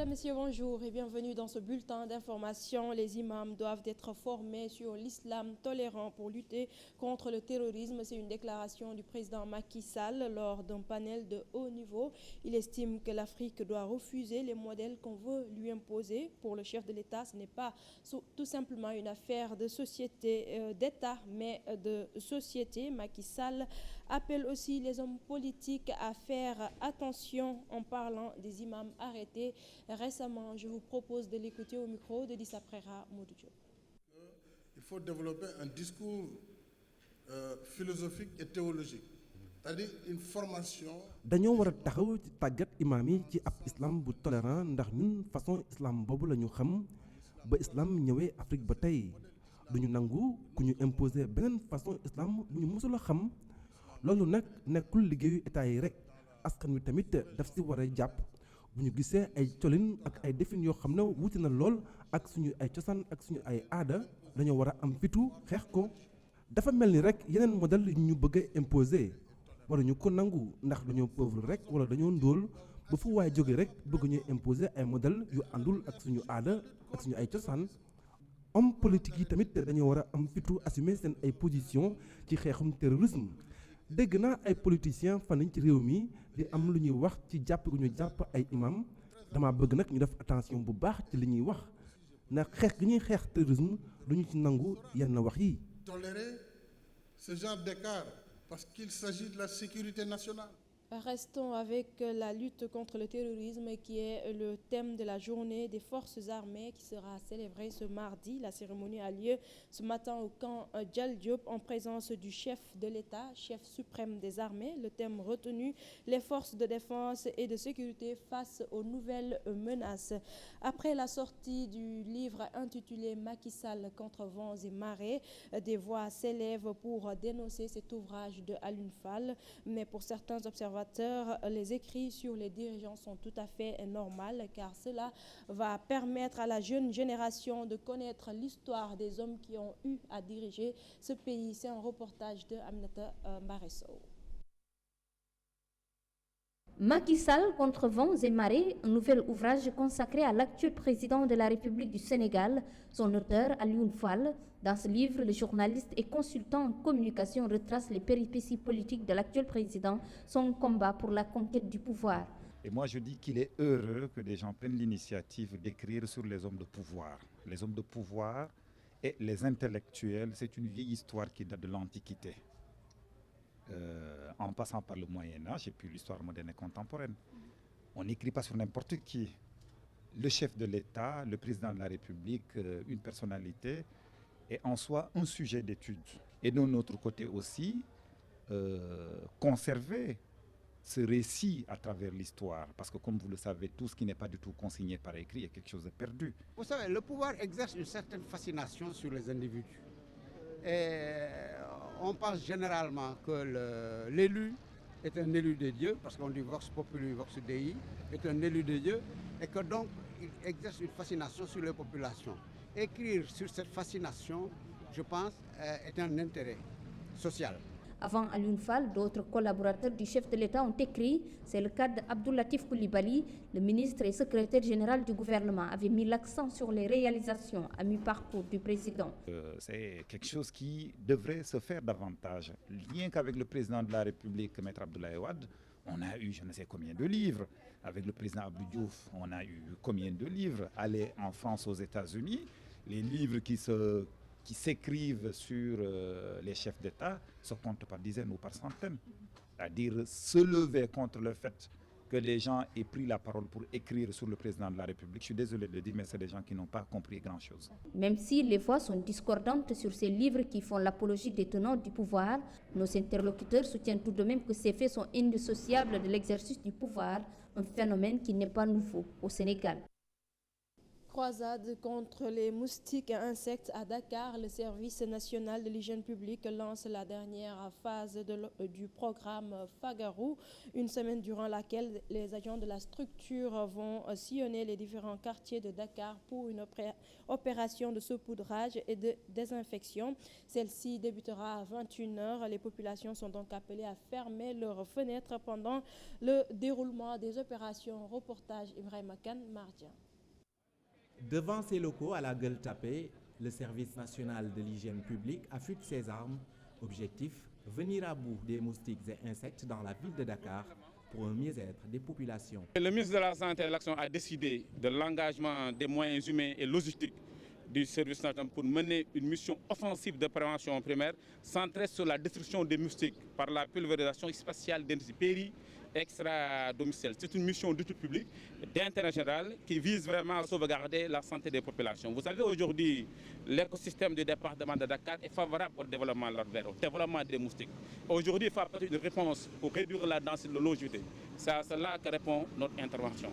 messieurs, bonjour et bienvenue dans ce bulletin d'information. Les imams doivent être formés sur l'islam tolérant pour lutter contre le terrorisme. C'est une déclaration du président Macky Sall lors d'un panel de haut niveau. Il estime que l'Afrique doit refuser les modèles qu'on veut lui imposer. Pour le chef de l'État, ce n'est pas tout simplement une affaire de société d'État, mais de société. Macky Sall appelle aussi les hommes politiques à faire attention en parlant des imams arrêtés récemment. Je vous propose de l'écouter au micro de Dissa Prera Modou Diop. Il faut développer un discours philosophique et théologique, c'est-à-dire une formation. dañoo war a taxaw ci tàggat imaam yi ci ab islam bu tolérant ndax ñun façon islam boobu la ñu xam ba islam ñëwee Afrique ba tey duñu nangu ku ñu imposer beneen façon islam bu ñu mësul a xam loolu nag nekkul liggéeyu état yi rek askan wi tamit daf si war a jàpp bu ñu gisee ay colin ak ay defin yoo xam ne wuute na lool ak suñu ay cosaan ak suñu ay aada dañoo war a am fitu xeex ko dafa mel ni rek yeneen modèle yu ñu bëgg a imposer waruñu ko nangu ndax dañoo pauvre rek wala dañoo ndóol ba fu waaye jóge rek bëgg ñu imposer ay modèle yu àndul ak suñu aada ak suñu ay cosaan homme politique yi tamit dañoo war a am fitu assumer seen ay position ci xeexum terrorisme dégg naa ay politiciens fan ci réew mi di am lu ñuy wax ci jàpp gu ñu jàpp ay imam dama bëgg nag ñu def attention bu baax ci li ñuy wax ndax xeex gi ñuy xeex terrorisme duñu ci nangu yenn wax yi. Tolérer ce genre d'écart parce qu'il s'agit de la sécurité nationale. Restons avec la lutte contre le terrorisme qui est le thème de la journée des forces armées qui sera célébrée ce mardi. La cérémonie a lieu ce matin au camp Djal Diop en présence du chef de l'État, chef suprême des armées. Le thème retenu, les forces de défense et de sécurité face aux nouvelles menaces. Après la sortie du livre intitulé Macky Sall contre vents et marées, des voix s'élèvent pour dénoncer cet ouvrage de Alioune Fall. Mais pour certains observateurs, les écrits sur les dirigeants sont tout à fait normaux car cela va permettre à la jeune génération de connaître l'histoire des hommes qui ont eu à diriger ce pays. C'est un reportage de Aminata Mbaresso. Macky Sall contre vents et marées, un nouvel ouvrage consacré à l'actuel président de la République du Sénégal, son auteur Alioune Fall. Dans ce livre, le journaliste et consultant en communication retrace les péripéties politiques de l'actuel président, son combat pour la conquête du pouvoir. Et moi je dis qu'il est heureux que des gens prennent l'initiative d'écrire sur les hommes de pouvoir. Les hommes de pouvoir et les intellectuels, c'est une vieille histoire qui date de l'Antiquité. En passant par le Moyen-Âge et puis l'histoire moderne et contemporaine. On n'écrit pas sur n'importe qui. Le chef de l'État, le président de la République, une personnalité est en soi un sujet d'étude. Et de notre côté aussi, conserver ce récit à travers l'histoire. Parce que comme vous le savez, tout ce qui n'est pas du tout consigné par écrit est quelque chose de perdu. Vous savez, le pouvoir exerce une certaine fascination sur les individus. Et on pense généralement que l'élu est un élu de Dieu, parce qu'on dit Vox Populi, Vox Dei, est un élu de Dieu, et que donc il exerce une fascination sur les populations. Écrire sur cette fascination, je pense, est un intérêt social. Avant Alioune Fall, d'autres collaborateurs du chef de l'État ont écrit. C'est le cas d'Abdou Latif Coulibaly, le ministre et secrétaire général du gouvernement, avait mis l'accent sur les réalisations à mi-parcours du président. C'est quelque chose qui devrait se faire davantage. Rien qu'avec le président de la République, Maître Abdoulaye Wade, on a eu je ne sais combien de livres. Avec le président Abdou Diouf, on a eu combien de livres. Aller en France, aux États-Unis, les livres qui s'écrivent sur les chefs d'État se comptent par dizaines ou par centaines. C'est-à-dire se lever contre le fait que les gens aient pris la parole pour écrire sur le président de la République. Je suis désolé de le dire, mais c'est des gens qui n'ont pas compris grand-chose. Même si les voix sont discordantes sur ces livres qui font l'apologie des tenants du pouvoir, nos interlocuteurs soutiennent tout de même que ces faits sont indissociables de l'exercice du pouvoir, un phénomène qui n'est pas nouveau au Sénégal. Croisade contre les moustiques et insectes à Dakar. Le service national de l'hygiène publique lance la dernière phase du programme Fagaru, une semaine durant laquelle les agents de la structure vont sillonner les différents quartiers de Dakar pour une opération de saupoudrage et de désinfection. Celle-ci débutera à 21h. Les populations sont donc appelées à fermer leurs fenêtres pendant le déroulement des opérations. Reportage Ibrahima Kane, Mardia. Devant ses locaux à la Gueule Tapée, le service national de l'hygiène publique affûte ses armes. Objectif, venir à bout des moustiques et insectes dans la ville de Dakar pour un mieux-être des populations. Le ministre de la Santé et de l'Action a décidé de l'engagement des moyens humains et logistiques du service national pour mener une mission offensive de prévention primaire centrée sur la destruction des moustiques par la pulvérisation spatiale d'insectes extra-domiciliaires. C'est une mission d'étude publique d'intérêt général qui vise vraiment à sauvegarder la santé des populations. Vous savez, aujourd'hui, l'écosystème du département de Dakar est favorable au développement larvaire, au développement des moustiques. Aujourd'hui, il faut apporter une réponse pour réduire la densité de longévité. C'est à cela que répond notre intervention.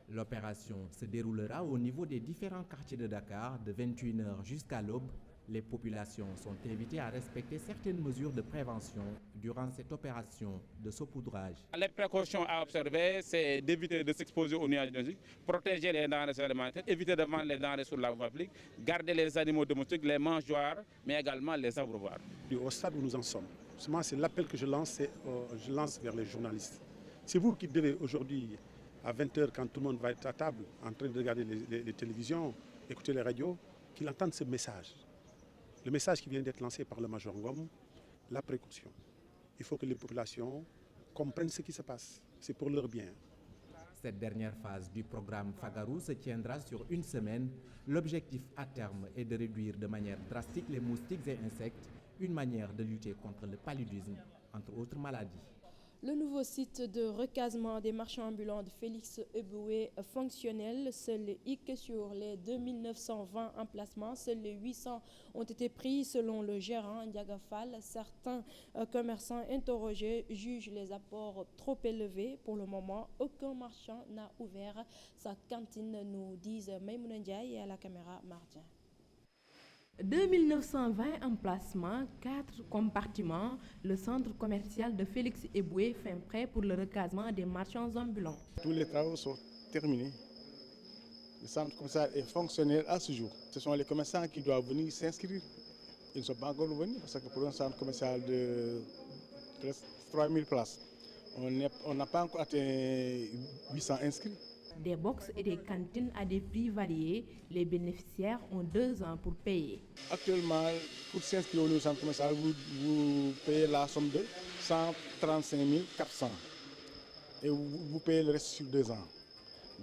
L'opération se déroulera au niveau des différents quartiers de Dakar de 21h jusqu'à l'aube. Les populations sont invitées à respecter certaines mesures de prévention durant cette opération de saupoudrage. Les précautions à observer, c'est d'éviter de s'exposer aux nuages de protéger les denrées alimentaires, éviter de vendre les denrées sur la voie publique, garder les animaux domestiques, les mangeoires, mais également les abreuvoirs. Au stade où nous en sommes, c'est l'appel que je lance vers les journalistes. C'est vous qui devez aujourd'hui, à 20h, quand tout le monde va être à table, en train de regarder les télévisions, écouter les radios, qu'ils entendent ce message. Le message qui vient d'être lancé par le Major Ngom, la précaution. Il faut que les populations comprennent ce qui se passe. C'est pour leur bien. Cette dernière phase du programme Fagaru se tiendra sur une semaine. L'objectif à terme est de réduire de manière drastique les moustiques et insectes, une manière de lutter contre le paludisme, entre autres maladies. Le nouveau site de recasement des marchands ambulants de Félix Eboué fonctionnel. Seuls les hic sur les 2920 emplacements, seuls les 800 ont été pris selon le gérant Ndiagafal. Certains commerçants interrogés jugent les apports trop élevés. Pour le moment, aucun marchand n'a ouvert sa cantine, nous disent Maïmouna Ndiaye et à la caméra Mardien. 2920 emplacements, 4 compartiments, le centre commercial de Félix Eboué fin prêt pour le recasement des marchands ambulants. Tous les travaux sont terminés. Le centre commercial est fonctionnel à ce jour. Ce sont les commerçants qui doivent venir s'inscrire. Ils ne sont pas encore venus parce que pour un centre commercial de presque 3000 places, on n'a pas encore atteint 800 inscrits. Des box et des cantines à des prix variés, les bénéficiaires ont 2 ans pour payer. Actuellement, pour s'inscrire au centre commercial, vous payez la somme de 135 400 et vous payez le reste sur 2 ans.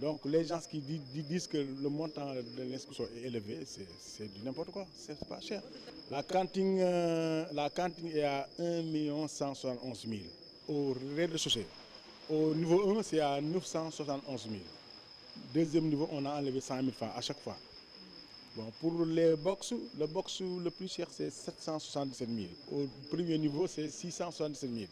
Donc les gens qui disent que le montant de l'inscription est élevé, c'est du n'importe quoi, c'est pas cher. La cantine est à 1 171 000 au rez-de-chaussée. Au niveau 1, c'est à 971 000. Deuxième niveau, on a enlevé 100 000 francs à chaque fois. Bon, pour les box, le plus cher, c'est 777 000. Au premier niveau, c'est 677 000.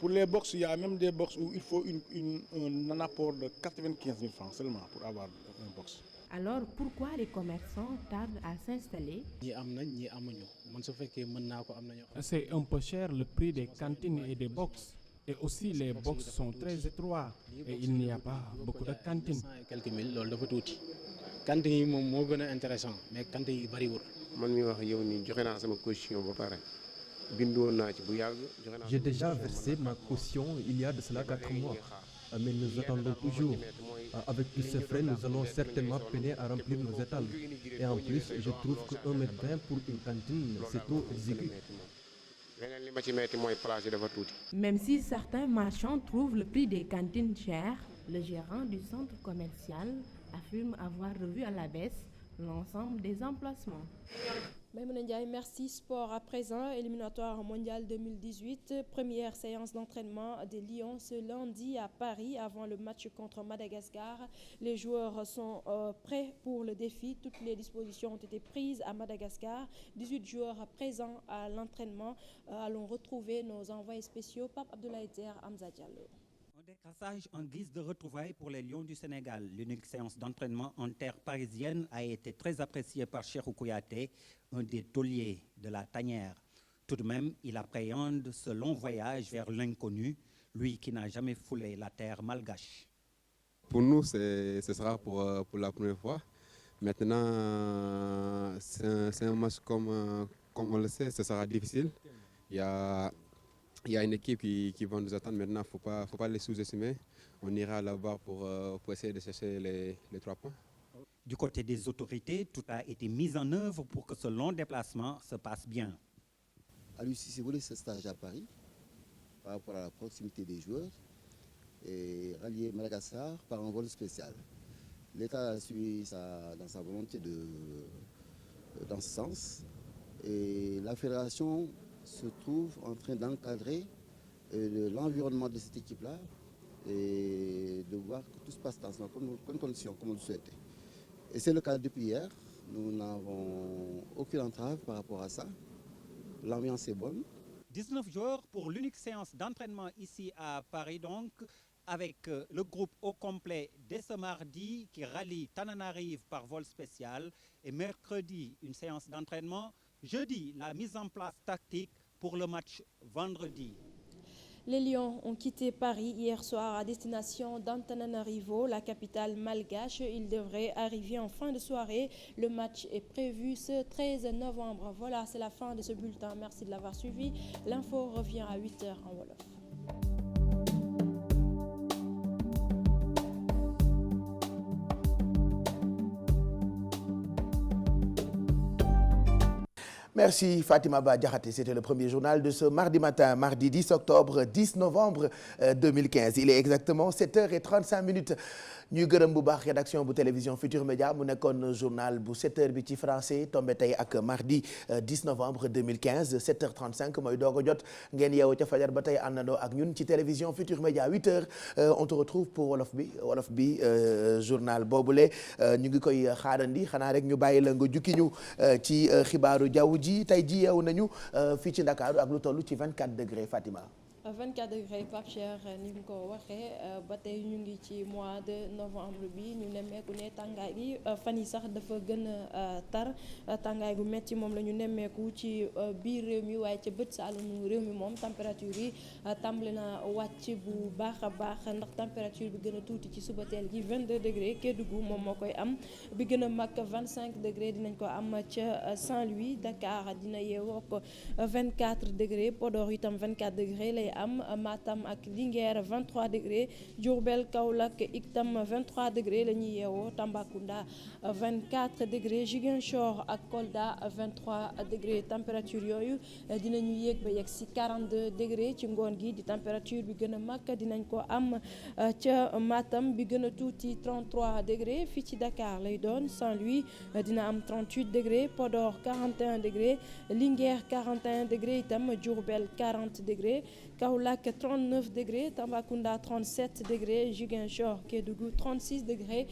Pour les box, il y a même des box où il faut un apport de 95 000 francs seulement pour avoir un box. Alors pourquoi les commerçants tardent à s'installer? C'est un peu cher le prix des cantines et des box. Et aussi les box sont très étroits et il n'y a pas beaucoup de cantines. J'ai déjà versé ma caution il y a de cela 4 mois, mais nous attendons toujours. Avec tous ces frais, nous allons certainement peiner à remplir nos étals. Et en plus, je trouve que 1,20 m pour une cantine, c'est trop exigu. Même si certains marchands trouvent le prix des cantines cher, le gérant du centre commercial affirme avoir revu à la baisse l'ensemble des emplacements. Maïmouna Ndiaye, merci. Sport à présent, éliminatoire mondial 2018, première séance d'entraînement des Lions ce lundi à Paris avant le match contre Madagascar. Les joueurs sont prêts pour le défi. Toutes les dispositions ont été prises à Madagascar. 18 joueurs présents à l'entraînement. Allons retrouver nos envoyés spéciaux, Pape Abdoulaye Ter, Hamza Diallo. Décrassage en guise de retrouvailles pour les Lions du Sénégal. L'unique séance d'entraînement en terre parisienne a été très appréciée par Cheikhou Kouyaté, un des tauliers de la tanière. Tout de même, il appréhende ce long voyage vers l'inconnu, lui qui n'a jamais foulé la terre malgache. Pour nous, ce sera pour la première fois. Maintenant, c'est un match comme on le sait, ce sera difficile. Il y a une équipe qui va nous attendre maintenant, il ne faut pas les sous-estimer. On ira là-bas pour essayer de chercher les 3 points. Du côté des autorités, tout a été mis en œuvre pour que ce long déplacement se passe bien. À l'UCC, si vous voulez ce stage à Paris, par rapport à la proximité des joueurs, et rallier Madagascar par un vol spécial. L'État a suivi dans sa volonté dans ce sens. Et la fédération se trouve en train d'encadrer l'environnement de cette équipe-là et de voir que tout se passe dans bonnes conditions, comme on le souhaitait. Et c'est le cas depuis hier. Nous n'avons aucune entrave par rapport à ça. L'ambiance est bonne. 19 joueurs pour l'unique séance d'entraînement ici à Paris, donc, avec le groupe au complet dès ce mardi qui rallie Tananarive par vol spécial. Et mercredi, une séance d'entraînement. Jeudi, la mise en place tactique pour le match vendredi. Les Lions ont quitté Paris hier soir à destination d'Antananarivo, la capitale malgache. Ils devraient arriver en fin de soirée. Le match est prévu ce 13 novembre. Voilà, c'est la fin de ce bulletin. Merci de l'avoir suivi. L'info revient à 8h en Wolof. Merci Fatima Ba Diakhaté, c'était le premier journal de ce mardi matin, mardi 10 octobre 10 novembre 2015. Il est exactement 7h35. ñuy gërëm bu baax rédaction bu télévision Futur Média mu nekkoon journal bu 7h bi ci français tombé tey ak mardi 10 novembre 2015 7h35 mooy doog a jot ngeen yeewu ca fajar ba tey àndandoo ak ñun ci télévision Futur Média 8h on te retrouve pour wolof bi journal boobule ñu ngi koy xaarandi xanaa rek ñu bàyyi la nga jukki ñu ci xibaaru jaww ji tey ji yeewu nañu fii ci Ndakaaru ak lu toll ci 24 degré Fatima. 24 degrés Pape Cheikh ni mu ko waxee ba tey ñu ngi ci mois de novembre bi ñu nemmeeku ne tàngaay gi fan yi sax dafa gën a tar tàngaay gu metti moom la ñu nemmeeku ci biir réew mi waaye ca bët saalumu réew mi moom température yi tàmbali na wàcc bu baax a baax ndax température bi gën a tuuti ci suba teel gi 22 degrés Kédougou moom moo koy am bi gën a mag 25 degrés dinañ ko am ca Saint-Louis. Dakar dina yeewoo ko 24 degrés Podor itam 24 degrés lay am Matam ak Linguère 23 degrés Diourbel Kaolack itam 23 degrés la ñuy yeewoo Tambacounda 24 degrés Ziguinchor ak Kolda 23 degrés température yooyu dinañu yéeg ba yegg si 42 degrés ci ngoon gi di température bi gën a mag dinañ ko am ca Matam bi gën a tuuti 33 degrés fii ci Dakar lay doon Saint-Louis dina am 38 degrés Podor 41 degrés Linguère 41 degrés itam Diourbel 40 degrés Kaolack 39 degrés Tambacounda 37 degrés Ziguinchor Kédougou 36 degrés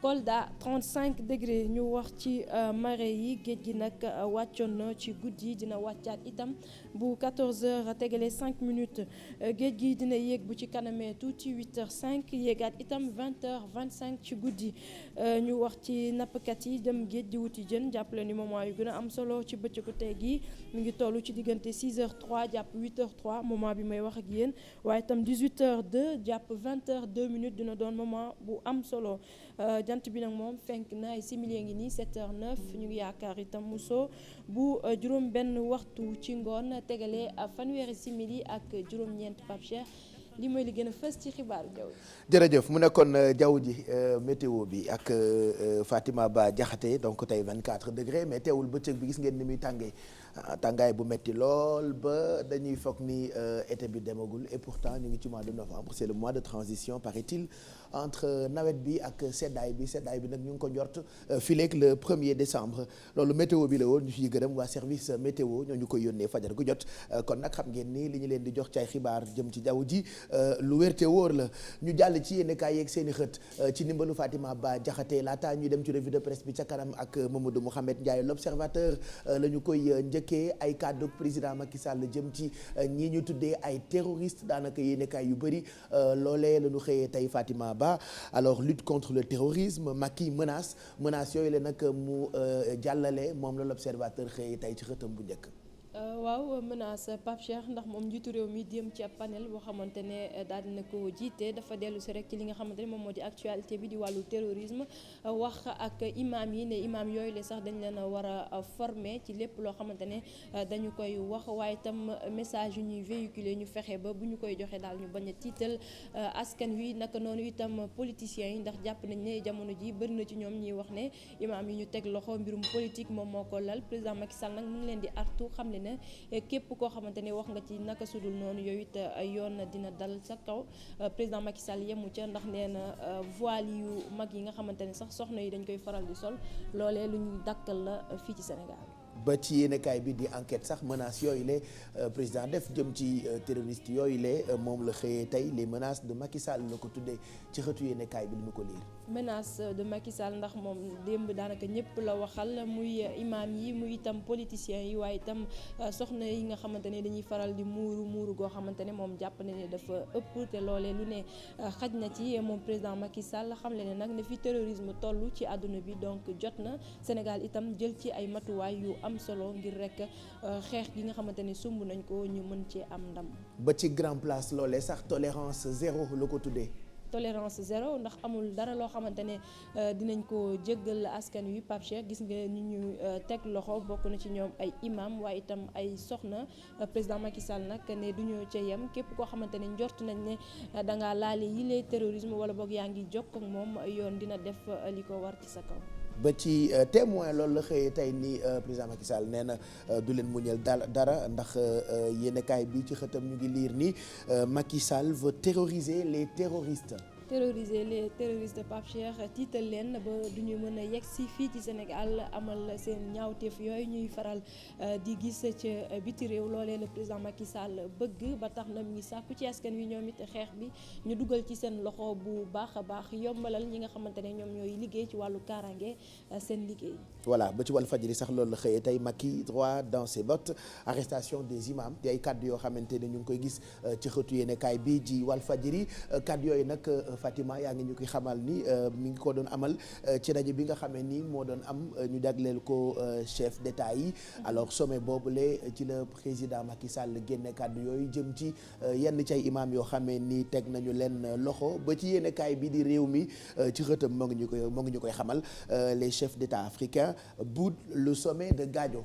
Kolda 35 degrés ñu wax ci marée yi géej gi nag wàccoon na ci guddi dina wàccaat itam bu 14h tegale 5 minutes géej gi dina yéeg bu ci kanamee tuuti 8h05 yéegaat itam 20h25 ci guddi ñu wax ci nappkat yi dem géej di wuti jën jàppale ni moment yu gën a am solo ci bëccëgu tey gi mu ngi toll ci diggante 6h03 jàpp 8h03 moment bi may wax ak yéen waaye itam 18h02 jàpp 20h02 minutes dina doon moment bu am solo. jant bi nag moom fenk na ay simili ngi nii 7h09 ñu ngi yaakaar itam muso bu juróom benn waxtu ci ngoon tegalee fanweeri simili ak juróom-ñeent Pape Cheikh li mooy li gën a fës ci xibaaru jaww ji. jërëjëf mu nekkoon jaww ji météo bi ak Fatima Ba Diakhaté donc tey 24 degrés mais teewul bëccëg bi gis ngeen ni muy tàngee tàngaay bu metti lool ba dañuy foog ni été bi demagul et pourtant ñu ngi ci mois de novembre c'est le mois de transition paraît-il entre nawet bi ak seddaay bi nag ñu ngi ko njort fileeg le 1er décembre loolu météo bi la woon ñu ciy gërëm waa service météo ñoo ñu koy yónnee fajar gu jot kon nag xam ngeen ni li ñu leen di jox ci ay xibaar jëm ci jaww ji lu wér te wóor la ñu jàll ci yéen kaay yeeg seen i xët ci ndimbalu Fatima Ba Diakhaté laata ñuy dem ci revue de presse bi ca kanam ak Mamadou Mouhamed Ndiaye l'observateur la ñu koy njëkk njëkkee ay kàddu président Macky Sall jëm ci ñi ñu tuddee ay terroristes daanaka yéenekaay yu bëri loolee la ñu xëyee tey Fatima Ba. Alors lutte contre le terrorisme Macky menace yooyu la nag mu jàllale moom la l'Observateur xëyee tey ci xëtam bu njëkk. waaw menace Pape Cheikh ndax moom njiitu réew mi dem ci ab panel boo xamante ne daal dina ko jiite dafa dellu si rek ci li nga xamante ne moom moo di actualité bi di wàllu terrorisme wax ak imam yi ne imam yooyu la sax dañ leen a war a former ci lépp loo xamante ne dañu koy wax waaye itam message yu ñuy véhiculer ñu fexe ba bu ñu koy joxe daal ñu bañ a tiital askan wi naka noonu itam politiciens yi ndax jàpp nañ ne jamono ji bëri na ci ñoom ñuy wax ne imam yi ñu teg loxo mbirum politique moom moo ko lal président Macky Sall nag mu ngi leen di artu xam le ne képp koo xamante ne wax nga ci naka sudul noonu yooyu it yoon dina dal sa kaw président Macky Sall yemu ca ndax nee na voile yu mag yi nga xamante ne sax soxna yi dañ koy faral di sol loolee lu ñuy dakkal la fii ci Sénégal. ba ci yéenekaay bi di enquête sax menaces yooyu la président def jëm ci terroriste yooyu la moom la xëyee tey les menaces de Macky Sall la ko tuddee ci xëtu yéenekaay bi li ñu ko liir. menace de Macky Sall ndax moom démb daanaka ñëpp la waxal muy imam yi muy itam politiciens yi waaye itam soxna yi nga xamante ne dañuy faral di muuru goo xamante ne moom jàpp na ne dafa ëpp te loolee lu ne xaj na ci moom président Macky Sall xam le ne nag ne fi terrorisme toll ci àdduna bi donc jot na Sénégal itam jël ci ay matuwaay yu am solo ngir rek xeex gi nga xamante ne sumb nañ ko ñu mën ci am ndam. ba ci grand place loolee sax tolérance zéro la ko tuddee. tolérance zéro ndax amul dara loo xamante ne dinañ ko jéggal askan wi Pape Cheikh gis nga ni ñu teg loxo bokk na ci ñoom ay imam waaye itam ay soxna président Macky Sall nag ne duñu ca yem képp koo xamante ne njort nañ ne dangaa laale yile terrorisme wala boog yaa ngi jokk ak moom yoon dina def li ko war ci sa kaw. ba ci témoin loolu la xëyee tey ni président Macky Sall nee na du leen muñal dara ndax yéenekaay bi ci xëtam ñu ngi liir ni Macky Sall veut terroriser les terroristes. terroriser les terroristes Pape Cheikh tiital leen ba duñu mën a yegg si fii ci Sénégal amal seen ñaawteef yooyu ñuy faral di gis ca biti réew loolee le président Macky Sall bëgg ba tax na mi ngi sàkku ci askan wi ñoom it xeex bi ñu dugal ci seen loxo bu baax a baax yombalal ñi nga xamante ne ñoom ñooy liggéey ci wàllu kaaraange seen liggéey. voilà ba ci Walfadjri sax loolu la xëyee tey Macky droit dans ses bottes arrestation des imams di ay kàddu yoo xamante ne ñu ngi koy gis ci xëtu yéenekaay bi ji Walfadjri kàddu yooyu nag Fatima yaa ngi ñu koy xamal ni mi ngi ko doon amal ci rajo bi nga xamee ni moo doon am ñu jagleel ko chef d'État yi alors sommet boobule ci la président Macky Sall génne kàddu yooyu jëm ci yenn cay imam yoo xamee ni teg nañu leen loxo ba ci yéenekaay bi di réew mi ci xëtam moo ngi ñu koy xamal les chefs d'État africains boudent le sommet de Gadio.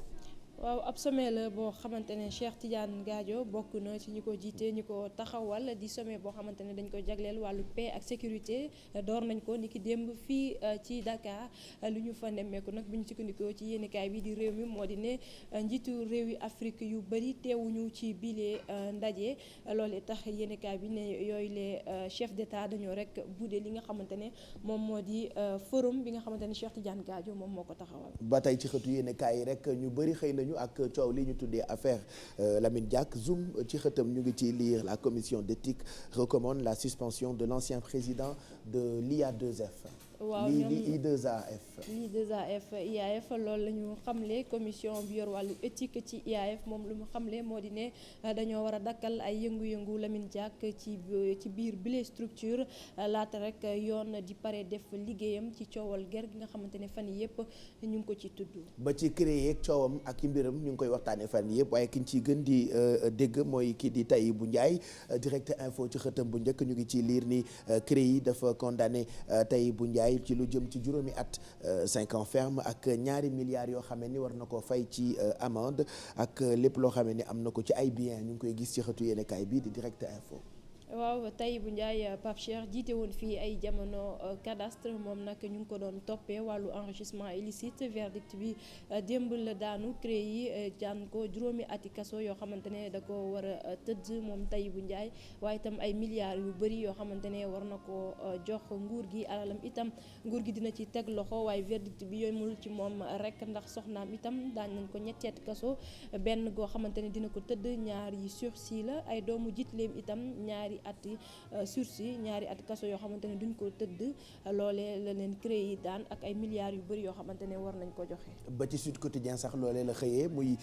waaw ab sommet la boo xamante ne Cheikh Tidiane Gadio bokk na ci ñi ko jiite ñi ko taxawal di sommet boo xamante ne dañ ko jagleel wàllu paix ak sécurité door nañ ko niki démb fii ci Dakar lu ñu fa nemmeeku nag bu ñu sukkandikoo ci yéenekaay bi di réew mi moo di ne njiitu réewi Afrique yu bëri teewuñu ci bile ndaje loolee tax yéenekaay bi ne yooyu les chefs d'État dañoo rek budde li nga xamante ne moom moo di forum bi nga xamante ne Cheikh Tidiane Gadio moom moo ko taxawal. ba tey ci xëtu yéenekaay yi rek ñu bëri xëy nañu ak coow li ñu tuddee affaire Lamine Diack Zoom ci xëtam ñu ngi ci lire la commission d'éthique recommande la suspension de l'ancien président de l'IA2F. waaw ñoom I2AF IAF loolu la ñu xamle commission bi yor wàllu éthique ci IAF moom lu mu xamle moo di ne dañoo war a dakkal ay yëngu-yëngu Lamine Diack ci biir bile structure laata rek yoon di pare def liggéeyam ci coowal ger gi nga xamante ne fan yii yëpp ñu ngi ko ci tudd. ba ci créé ak coowam ak mbiram ñu ngi koy waxtaanee fan yii yëpp waaye ki ñu ciy gën di dégg mooy kii di Tahibou Ndiaye direct info ci xëtam bu njëkk ñu ngi ci liir ni CREI dafa condamné Tahibou Ndiaye ci lu jëm ci juróomi at 5 ans ferme ak ñaari milliards yoo xam ne ni war na ko fay ci amende ak lépp loo xam ne ni am na ko ci ay biens ñu ngi koy gis ci xëtu yéenekaay bi di direct info. waaw Tahibou Ndiaye Pape Cheikh jiite woon fii ay jamono cadastre moom nag ñu ngi ko doon toppee wàllu enrichissement illicite verdict bi démb la daanu CREI jaan ko juróomi ati kaso yoo xamante ne da ko war a tëdd moom Tahibou Ndiaye waaye itam ay milliards yu bëri yoo xamante ne war na ko jox nguur gi alalam itam nguur gi dina ci teg loxo waaye verdict bi yomul ci moom rek ndax soxnaam itam daañ nañ ko ñetti ati kaso benn goo xamante ne dina ko tëdd ñaar yi sursis la ay doomu jiitleem itam ñaari ati sursis ñaari ati kaso yoo xamante ne duñ ko tëdd loolee la leen CREI daan ak ay milliards yu bëri yoo xamante ne war nañ ko joxe. ba ci Sud Quotidien sax loolee la xëyee muy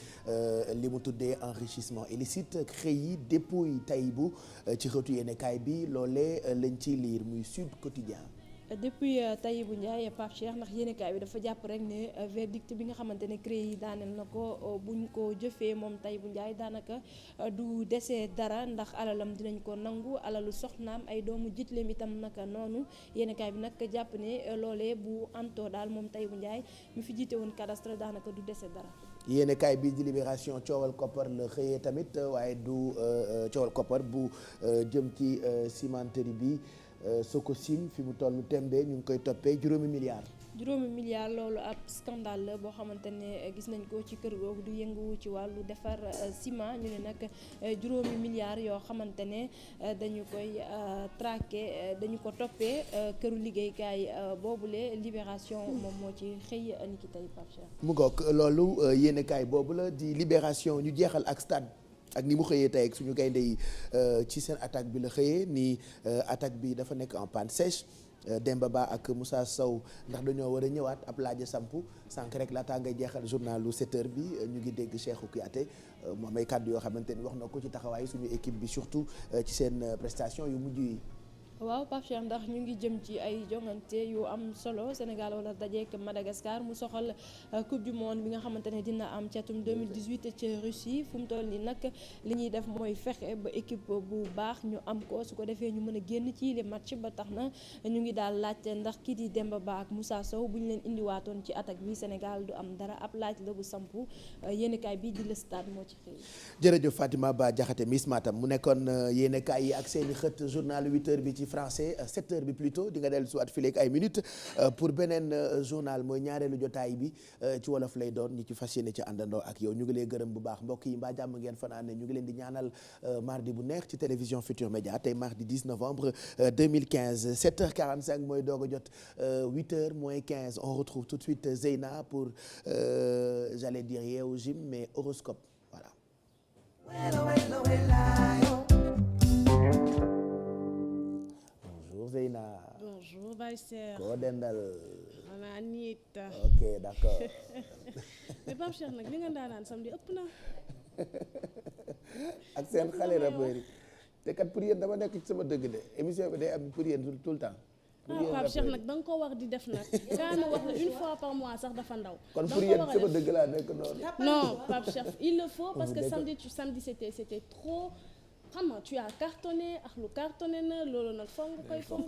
li mu tuddee enrichissement illicite CREI dépouille Tahibou ci xëtu yéenekaay bi loolee lañ ciy liir muy Sud Quotidien. depuis Tahibou Ndiaye Pape Cheikh ndax yéenekaay bi dafa jàpp rek ne verdict bi nga xamante ne CREI daaneel na ko buñ ko jëfee moom Tahibou Ndiaye daanaka du desee dara ndax alalam dinañ ko nangu alalu soxnaam ay doomu jiitleem itam naka noonu yéenekaay bi nag jàpp ne loolee bu antoo daal moom Tahibou Ndiaye mi fi jiite woon cadastre daanaka du dese dara. yéenekaay bi di Libération coowal koppar la xëyee tamit waaye du coowal koppar bu jëm ci cimenterie bi. Sococim fi mu tollu tembe ñu ngi koy toppee juróomi milliards loolu ab scandale la boo xamante ne gis nañ ko ci kër googu du yëngu ci wàllu defar ciment ñu ne nag juróomi milliards yoo xamante ne dañu koy traqué dañu ko toppee këru liggéeykaay boobule Libération moom moo ci xëy ni ki tey Pape Cheikh. mu ngoog loolu yéenekaay boobu la di Libération ñu jeexal ak Stade ak ni mu xëyee tey ak suñu gaynde yi ci seen attaque bi la xëyee ni attaque bi dafa nekk en panne sèche Demba Ba ak Moussa Sow ndax dañoo war a ñëwaat ab laaja sampu sànq rek laataa ngay jeexal journalu 7h bi ñu ngi dégg Cheikhou Kouyaté moom ay kàddu yoo xamante ni wax na ko ci taxawaay suñu équipe bi surtout ci seen prestation yu mujj yi. waaw Pape Cheikh ndax ñu ngi jëm ci ay jongante yu am solo Sénégal wala dajeek Madagascar mu soxal coupe du monde bi nga xamante ne dina am ci atum 2018 ci Russie fu mu toll nii nag li ñuy def mooy fexe ba équipe bu baax ñu am ko su ko defee ñu mën a génn ci les match ba tax na ñu ngi daal laajte ndax kii di Demba Ba ak Moussa Sow bu ñu leen indiwaatoon ci attaque bi Sénégal du am dara ab laaj la bu sampu yéenekaay bi di Le Stade moo ci xëy. jërëjëf Fatima Ba Diakhaté Miss Matam mu nekkoon yéenekaay yi ak seeni xët journal 8h bi ci français 7h bi plutôt di nga dellu si waat fii léegi ay minutes pour beneen journal mooy ñaareelu jotaay bi ci wolof lay doon ñi ci fas yéene ci àndandoo ak yow ñu ngi lay gërëm bu baax mbokk yi mbaa jàmm ngeen fanaan ñu ngi leen di ñaanal mardi bu neex ci télévision Futur Média tey mardi 10 novembre 2015 7h45 mooy doog a jot 8h moins 15 on retrouve tout de suite Zeyna pour j'allais dire Yeewu Gym mais horoscope voilà. Bonjour Zeyna. Bonjour Baïser. koo dendal. xanaa niit. ok d'accord. mais Pape Cheikh nag li nga daanaan samedi ëpp na. ak seen xale rappeurs yi te kat pour yéen dama nekk ci sama dëgg de émission bi day am pour yéen tout le temps. Pape Cheikh nag da nga ko war di def nag. kaa ma wax la une fois par mois sax dafa ndaw. kon pour yéen sama dëgg laa nekk noonu. non Pape Cheikh il le faut parce que samedi c'était trop. xam nga tu as cartonné ak lu cartonné na loolu nag foog nga koy kii.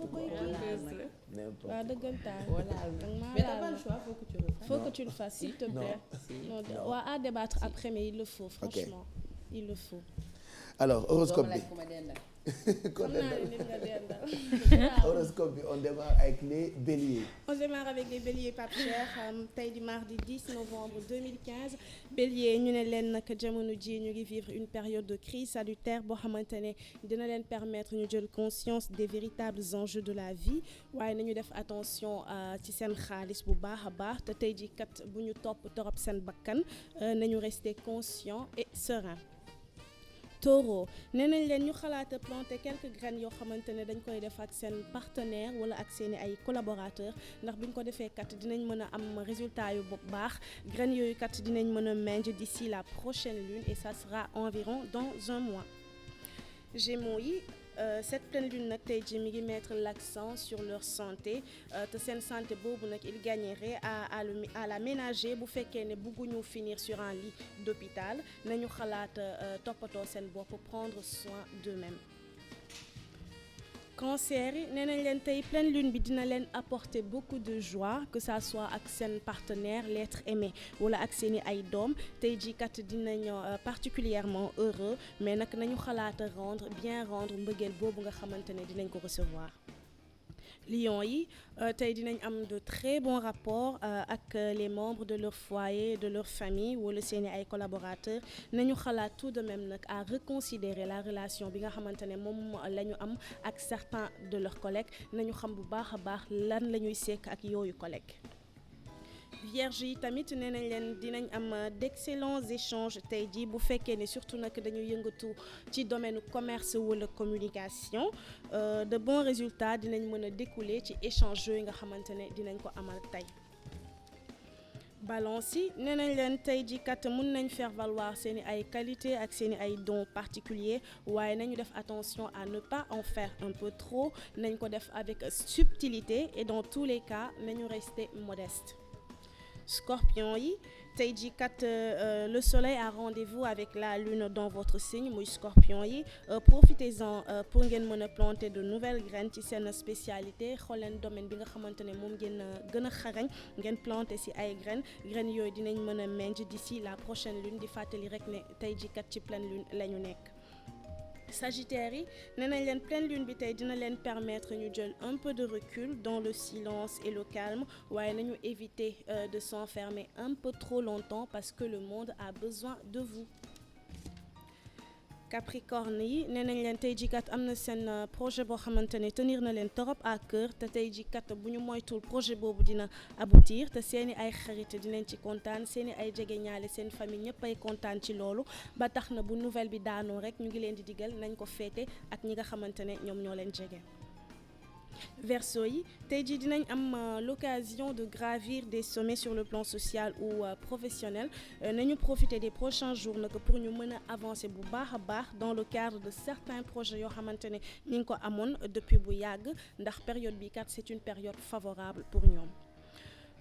waaw dëggantaan. mais t'as pas le choix, faut que tu le fasses s'il te plaît. non waa à débattre après mais il le faut franchement il le faut. alors horoscope bi horoscope bi on démarre avec les béliers. On démarre avec les béliers Pape Cheikh tey di mardi 10 novembre 2015 bélier ñu ne leen nag jamono ji ñu ngi vivre une période de crise salutaire boo xamante ne dina leen permettre ñu jël conscience des véritables enjeux de la vie waaye nañu def attention ci seen xaalis bu baax a baax te tey ji kat bu ñu topp torop seen bakkan nañu rester conscient et serein. Taureau nee nañ leen ñu xalaat a planter quelques graines yoo xamante ne dañ koy def ak seen partenaire wala ak seeni ay collaborateurs ndax bu ñu ko defee kat dinañ mën a am résultat yu baax graines yooyu kat dinañ mën a meññ d'ici la prochaine lune et ça sera environ dans un mois. Gémeaux yi cette pleine lune nag tey jii mi ngi mettre l'accent sur leur santé te seen santé boobu nag il gagnerait à la ménager bu fekkee ne bëgguñu finir sur un lit d'hôpital nañu xalaat toppatoo seen bopp prendre soin d'eux-mêmes. Cancer yi nee nañ leen tey pleine lune bi dina leen apporter beaucoup de joie que ça soit ak seen partenaire l'être aimé wala ak seeni ay doom tey jii kat dinañu particulièrement heureux mais nag nañu xalaat rendre mbëggeel boobu nga xamante ne dinañ ko recevoir. Lions yi tey dinañ am de très bons rapports ak les membres de leur foyer de leur famille wala seeni ay collaborateurs nañu xalaat tout de même nag à reconsidérer la relation bi nga xamante ne moom la ñu am ak certains de leurs collègues nañu xam bu baax a baax lan la ñuy sekk ak yooyu collègues. vierge yi tamit nee nañ leen dinañ am d'excellents échanges tey jii bu fekkee ne surtout nag dañu yëngatu ci domaine commerce wala communication de bons résultats dinañ mën a découler ci échange yooyu nga xamante ne dinañ ko amal tey. Balance yi nee nañ leen tey jii kat mun nañ faire valoir seeni ay qualité ak seeni ay dons particuliers waaye nañu def attention à ne pas en faire un peu trop nañ ko def avec subtilité et dans tous les cas nañu rester modeste. Scorpion yi tey jii kat le soleil a rendez-vous avec la lune dans votre signe muy scorpion yi profitez-en pour ngeen mën a planter de nouvelles graines ci seen spécialité xool leen domaine bi nga xamante ne moom ngeen gën a xarañ ngeen planter ci ay graines yooyu dinañ mën a meññ d'ici la prochaine lune di fàttali rek ne tey jii kat ci pleine lune la ñu nekk. Sagittaire yi nee nañ leen pleine lune bi tey dina leen permettre ñu jël un peu de recul dans le silence et le calme waaye nañu éviter de s'enfermer un peu trop longtemps parce que le monde a besoin de vous. Capricorne yi nee nañ leen tey jii kat am na seen projet boo xamante ne tenir na leen torop à cœur te tey jii kat bu ñu moytul projet boobu dina aboutir te seeni ay xarit dinañ ci kontaan seeni ay jegeñaale seen famille ñëpp ay kontaan ci loolu ba tax na bu nouvelle bi daanoo rek ñu ngi leen di digal nañ ko féete ak ñi nga xamante ne ñoom ñoo leen jege. Verseau yi tey jii dinañ am l'occasion de gravir des sommets sur le plan social ou professionnel nañu profiter des prochains jours nag pour ñu mën a avancer bu baax a baax dans le cadre de certains projets yoo xamante ne ñu ngi ko amoon depuis bu yàgg ndax période bi kat c'est une période favorable pour ñoom.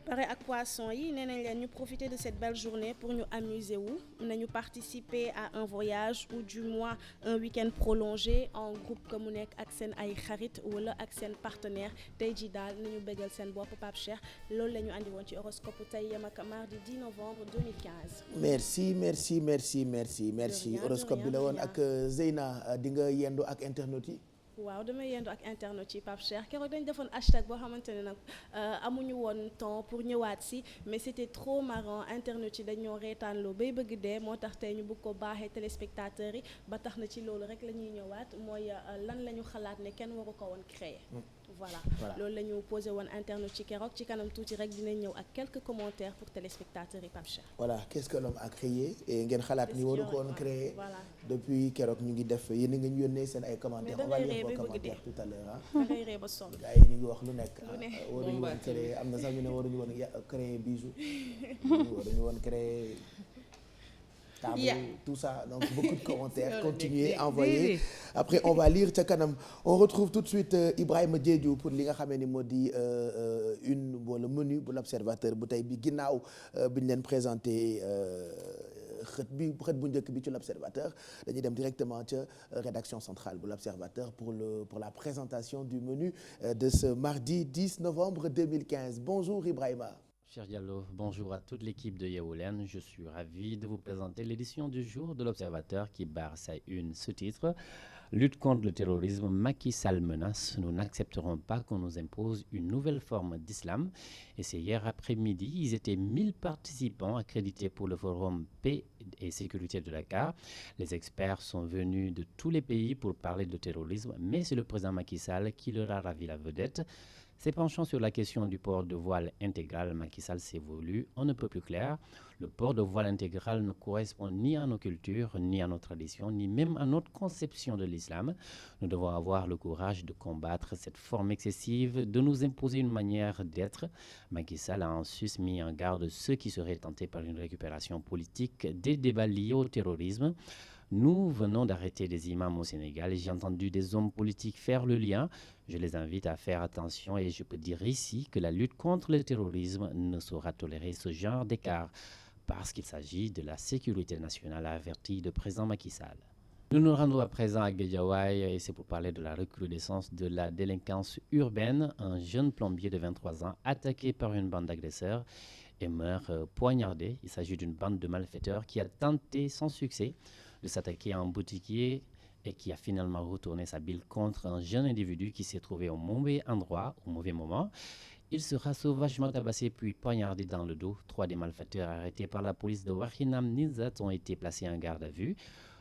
Pare ak poisson yi nee nañ leen ñu profiter de cette belle journée pour ñu amuser wu nañu participer à un voyage ou du moins un week-end prolongé en groupe que mu nekk ak seen ay xarit wala ak seen partenaire tey jii daal nañu bégal seen bopp Pape Cheikh loolu la ñu andi woon ci horoscope tey yem ak mardi 10 novembre 2015. merci horoscope bi la woon ak Zeyna di nga yendu ak internet yi. waaw damay yendu ak internet ci Pape Cheikh keroog dañ defoon hashtag boo xamante ne nag amuñu woon temps pour ñëwaat si mais c'était trop marrant internet yi dañoo reetaanloo bay bëgg dee moo tax tey ñu bëgg ko baaxee téléspectateurs yi ba tax na ci loolu rek la ñuy ñëwaat mooy lan la ñu xalaat ne kenn waru ko woon créer voilà loolu la ñu posé woon internet ci keroog ci kanam tuuti rek dinañ ñëw ak quelques commentaires pour téléspectateurs yi Pape Cheikh. voilà qu'est-ce que l'homme a créé et ngeen xalaat ni waru ko woon créer depuis keroog ñu ngi def yéen a ngi ñu yónnee seen ay commentaires on va lire vos commentaires tout à l'heure ah. dangay ree ba sonn. gars yi ñu ngi wax lu nekk waruñu woon créer am na sax ñu ne waruñu woon créer bijou waruñu woon créer table tout ça donc beaucoup de commentaires continuez envoyer après on va lire ca kanam on retrouve tout de suite Ibrahima Diédhiou pour li nga xamee ni moo di une wala menu bu l'observateur bu tey bi ginnaaw bi ñu leen présenté xët bu njëkk bi ci l'observateur dañuy dem directement ca rédaction centrale bu l'observateur pour la présentation du menu de ce mardi 10 novembre 2015 bonjour Ibrahima. Cher Diallo, bonjour à toute l'équipe de Yeewu Leen. Je suis ravi de vous présenter l'édition du jour de l'Observateur qui barre sa une ce titre. Lutte contre le terrorisme, Macky Sall menace. Nous n'accepterons pas qu'on nous impose une nouvelle forme d'islam. Et c'est hier après-midi, ils étaient 1000 participants accrédités pour le forum Paix et sécurité de Dakar. Les experts sont venus de tous les pays pour parler de terrorisme, mais c'est le président Macky Sall qui leur a ravi la vedette. Se penchant sur la question du port de voile intégral, Macky Sall s'est voulu on ne peut plus clair. Le port de voile intégral ne correspond ni à nos cultures, ni à nos traditions, ni même à notre conception de l'islam. Nous devons avoir le courage de combattre cette forme excessive, de nous imposer une manière d'être. Macky Sall a en sus mis en garde ceux qui seraient tentés par une récupération politique des débats liés au terrorisme. Nous venons d'arrêter des imams au Sénégal et j'ai entendu des hommes politiques faire le lien. Je les invite à faire attention et je peux dire ici que la lutte contre le terrorisme ne saura tolérer ce genre d'écart parce qu'il s'agit de la sécurité nationale, a averti le président Macky Sall. Nous nous rendons à présent à Guédiawaye et c'est pour parler de la recrudescence de la délinquance urbaine. Un jeune plombier de 23 ans attaqué par une bande d'agresseurs et meurt poignardé. Il s'agit d'une bande de malfaiteurs qui a tenté sans succès de s'attaquer à un boutiquier et qui a finalement retourné sa bile contre un jeune individu qui s'est trouvé au mauvais endroit, au mauvais moment. Il sera sauvagement tabassé puis poignardé dans le dos. 3 des malfaiteurs arrêtés par la police de Wakhinam Nimzatt ont été placés en garde à vue.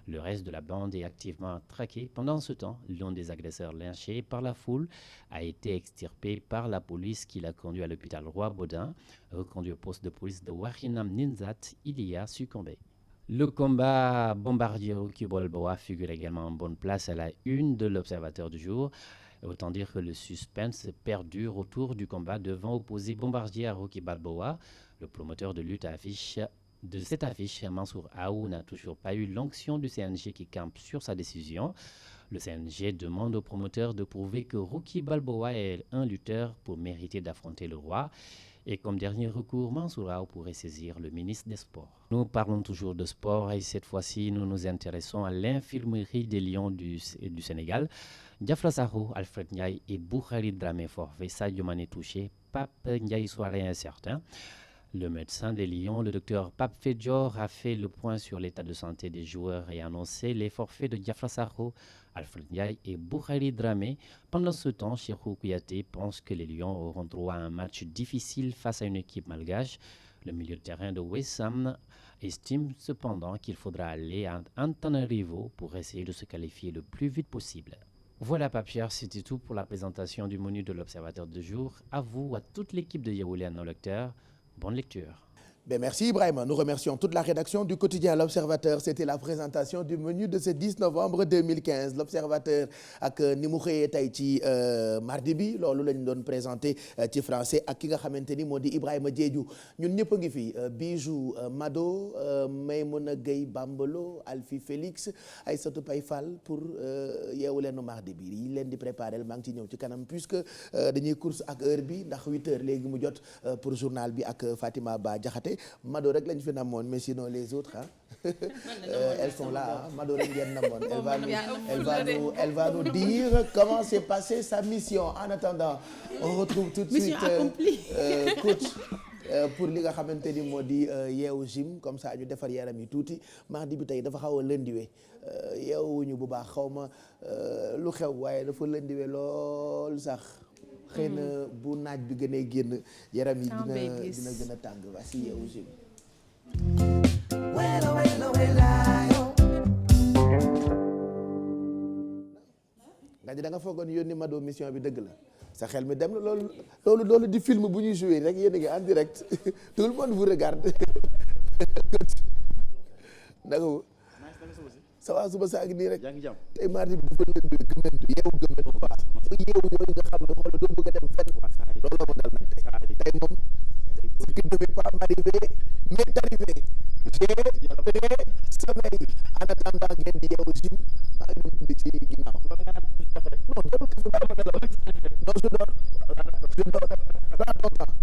Le reste de la bande est activement traqué. Pendant ce temps, l'un des agresseurs lynchés par la foule a été extirpé par la police qui l'a conduit à l'hôpital Roi-Baudin. Reconduit au poste de police de Wakhinam Nimzatt, il y a succombé. Le combat Bombardier-Rocky Balboa figure également en bonne place à la une de l'Observateur du jour. Autant dire que le suspense perdure autour du combat devant opposer Bombardier à Rocky Balboa. Le promoteur de lutte de cette affiche, Mansour Aou, n'a toujours pas eu l'onction du CNG qui campe sur sa décision. Le CNG demande au promoteur de prouver que Rocky Balboa est un lutteur pour mériter d'affronter le roi. Et comme dernier recours, Mansour Aou pourrait saisir le ministre des Sports. Nous parlons toujours de sport et cette fois-ci, nous nous intéressons à l'infirmerie des Lions du Sénégal. Diafra Sakho, Alfred Ndiaye et Boukari Dramé forfait, Sadio Mané touché, Pape Ndiaye soirée incertain. Le médecin des Lions, le docteur Pape Fedjor, a fait le point sur l'état de santé des joueurs et annoncé les forfaits de Diafra Sakho, Alfred Ndiaye et Boukari Dramé. Pendant ce temps, Cheikhou Kouyaté pense que les Lions auront droit à un match difficile face à une équipe malgache. Le milieu de terrain de West Ham estime cependant qu'il faudra aller à Antananarivo pour essayer de se qualifier le plus vite possible. Voilà, Papier, c'était tout pour la présentation du menu de l'Observateur du jour. À vous, à toute l'équipe de Yeewu nos lecteurs. Bonne lecture. Ben merci Ibrahima. Nous remercions toute la rédaction du quotidien L'Observateur. C'était la présentation du menu de ce 10 novembre 2015. L'Observateur ak ni mu xëyee tey ci mardi bi loolu lañ doon présenté ci français ak ki nga xamante ni moo di Ibrahima Diédhiou. Ñun ñëpp a ngi fi Bijou Mado, Maymouna Gueye Bambalo, Alfi Félix, Aïssatou Paye Fall pour Yeewu Leen mardi bi yi leen di préparé maa ngi ci ñëw ci kanam puisque dañuy course ak heure bi ndax 8h léegi mu jot pour journal bi ak Fatima Ba Diakhaté. Mado rek lañ fi namoon mais sinon les autres elles sont là Mado rek ngeen namoon elle va nous dire comment s'est passée sa mission. En attendant on retrouve tout de suite coach pour li nga xamante ni moo di yeewu gym comme ça ñu defar yaram yi tuuti. Mardi bi tey dafa xaw a lëndiwe yeewuñu bu baax xaw ma lu xew waaye dafa lëndiwe lool sax. xëy na bu naaj bi gënee génn yaram yi dina gën a tàng voici Yeewu Gym. nga di da nga foogoon yónni Mado mission bi dëgg la sa xel mi dem na loolu di film bu ñuy joué rek yéen a ngi en direct tout le monde vous regarde. ndax ça va suba saa ngi nii rek tey mardi bi dafa leen di gëmmentu yeewu baax yeewu yooyu nga xam ne xoolal doo bëgg a dem fenn loolu la ma dal nag tey moom ce qui ne devait pas m'arriver m'est arrivé j'ai très sommeil en attendant ngeen di Yeewu Gym maa ngi doon tudd ci ginnaaw non jarul ko fi bàyyi ma nelaw non je dors prends ton temps.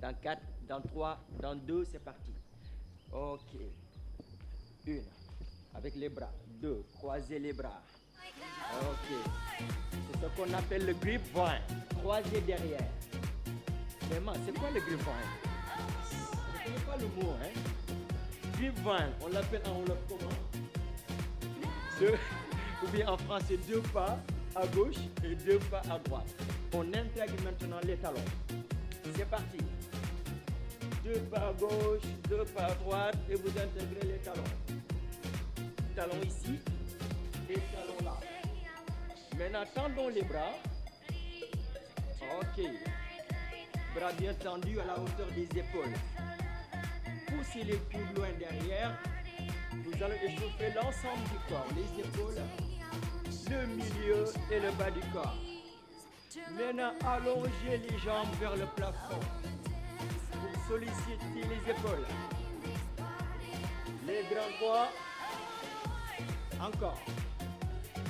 Dans 4, dans 3, dans 2, c'est parti. Ok. 1. Avec les bras. 2. Croisez les bras. Ok. C'est ce qu'on appelle le grip-vine. Croisez derrière. Vraiment, c'est quoi le grip-vine? Je ne connais pas le mot, hein. Grip-vine, on l'appelle en wolof comment? Ou bien en français, 2 pas à gauche et 2 pas à droite. On intègre maintenant les talons. C'est parti. 2 pas à gauche, 2 pas à droite et vous intégrez les talons. Talons ici et talons là. Maintenant, tendons les bras. Ok. Bras bien tendus à la hauteur des épaules. Poussez les coudes loin derrière. Nous allons échauffer l'ensemble du corps. Les épaules, le milieu et le bas du corps. Maintenant, allongez les jambes vers le plafond. Vous sollicitez les épaules. Les grands doigts. Encore.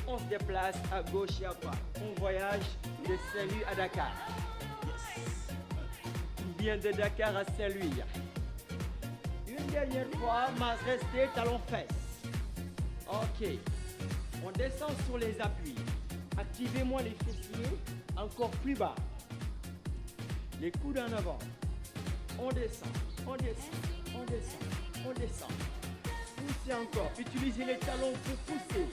On se déplace à gauche et à droite. On voyage de Saint-Louis à Dakar. Yes. On vient de Dakar à Saint-Louis. Une dernière fois, masse restée, talons fesses. Ok. On descend sur les appuis. Activez-moi les fessiers encore plus bas. Les coudes en avant. On descend, on descend, on descend, on descend. Poussez encore. Utilisez les talons pour pousser.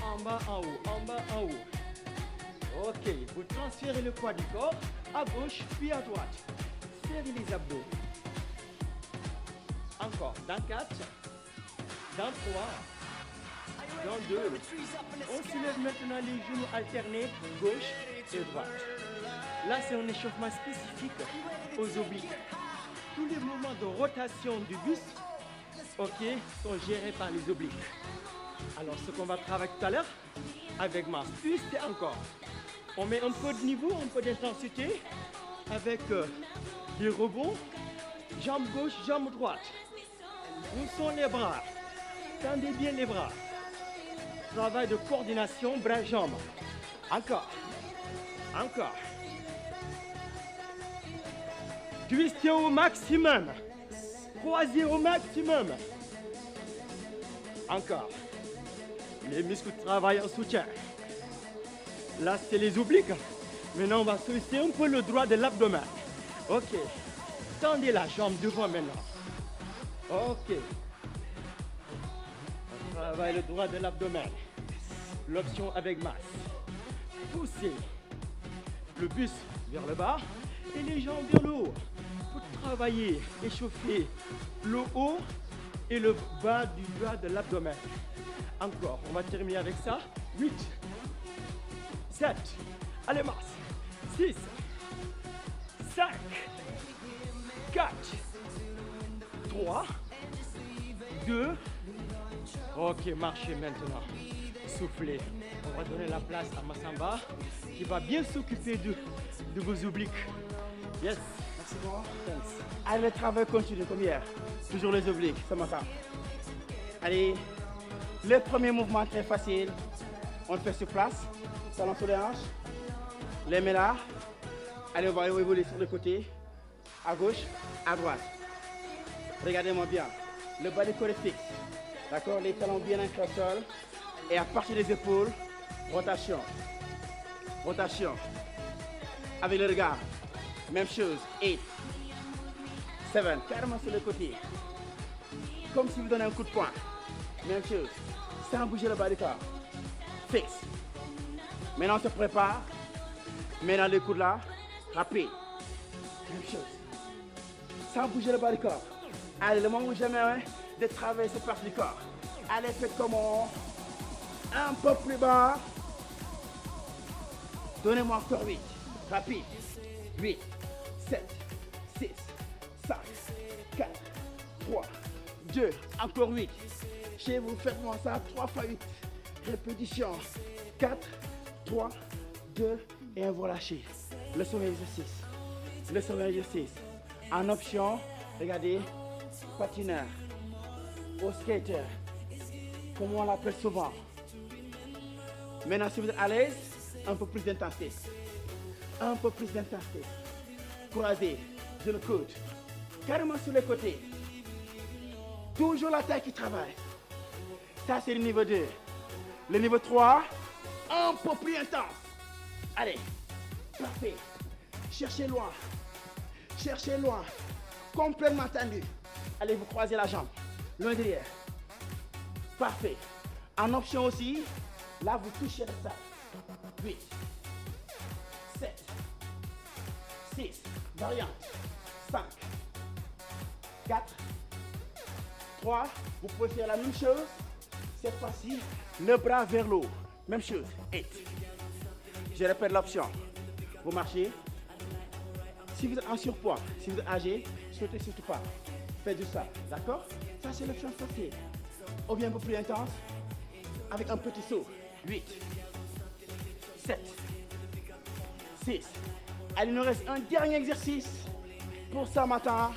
En bas, en haut, en bas, en haut. Ok. Vous transférez le poids du corps à gauche puis à droite. Serrez les abdos. Encore. Dans 4. Dans 3. Dans 2. On soulève maintenant les genoux alternés, gauche et droite. Là, c'est un échauffement spécifique aux obliques. Tous les mouvements de rotation du buste, ok, sont gérés par les obliques. Alors, ce qu'on va travailler tout à l'heure, avec ma twist et encore. On met un peu de niveau, un peu d'intensité, avec des rebonds, jambe gauche, jambe droite. Où sont les bras? Tendez bien les bras. Travail de coordination, bras-jambes. Encore. Encore. Twistez au maximum. Croisez au maximum. Encore. Les muscles travaillent en soutien. Là, c'est les obliques. Maintenant, on va solliciter un peu le droit de l'abdomen. Ok. Tendez la jambe devant maintenant. Ok. On travaille le droit de l'abdomen. L'option avec masse. Poussez le buste vers le bas et les jambes vers le haut. Pour travailler, échauffer le haut et le bas du bas de l'abdomen. Encore, on va terminer avec ça. 8, 7, allez masse. 6, 5, 4, 3, 2, ok, marchez maintenant. Soufflez. On va donner la place à Massamba qui va bien s'occuper de vos obliques. Yes. Merci beaucoup. Thanks. Allez, le travail continue comme hier. Toujours les obliques ce matin. Allez, le premier mouvement très facile. On le fait sur place. Talons sur les hanches. Les mains là. Allez, on va évoluer sur le côté. À gauche, à droite. Regardez-moi bien. Le bas du corps est fixe. D'accord? Les talons bien ancrés au sol. Et à partir des épaules, rotation. Rotation. Avec le regard. Même chose. 8, 7, carrément sur le côté. Comme si vous donnez un coup de poing. Même chose. Sans bouger le bas du corps. Fixe. Maintenant, on se prépare. Maintenant, les coudes là. Rapide. Même chose. Sans bouger le bas du corps. Allez, le moment où j'aimerais de travailler cette partie du corps. Allez, faites comment? Un peu plus bas. Donnez-moi encore 8. Rapide. 8, 7, 6, 5, 4, 3, 2, encore 8. Chez vous, faites-moi ça 3 fois 8. Répétition. 4, 3, 2, et un vous relâchez. Le second exercice. Le second exercice. En option, regardez, patineur, au skater, comme on l'appelle souvent. Maintenant, si vous êtes à l'aise, un peu plus d'intensité. Un peu plus d'intensité. Croisé, je le coude. Carrément sur les côtés. Toujours la taille qui travaille. Ça, c'est le niveau 2. Le niveau 3, un peu plus intense. Allez, parfait. Cherchez loin. Cherchez loin. Complètement tendu. Allez, vous croisez la jambe. Loin derrière. Parfait. En option aussi, là, vous touchez le sol. 8, 7, 6, variante, 5, 4, 3, vous pouvez faire la même chose, cette fois-ci, le bras vers l'eau, même chose, 8. Je répète l'option, vous marchez, si vous êtes en surpoids, si vous êtes âgé, sautez surtout pas, faites du ça, d'accord? Ça c'est l'option facile, ou bien un peu plus intense, avec un petit saut, 8, 7, 6. Allez, il nous reste un dernier exercice pour ce matin.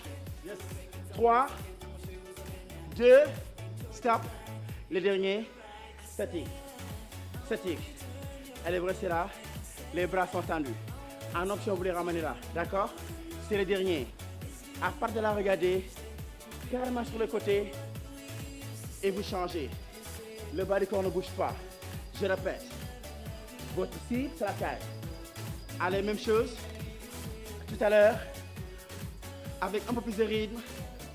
3, 2, stop. Le dernier, statique. Statique. Allez, vous restez là. Les bras sont tendus. En option, vous les ramenez là. D'accord? C'est le dernier. À part de la regarder, carrément sur le côté. Et vous changez. Le bas du corps ne bouge pas. Je répète. Votre cible, c'est la taille. Allez, même chose. Tout à l'heure. Avec un peu plus de rythme.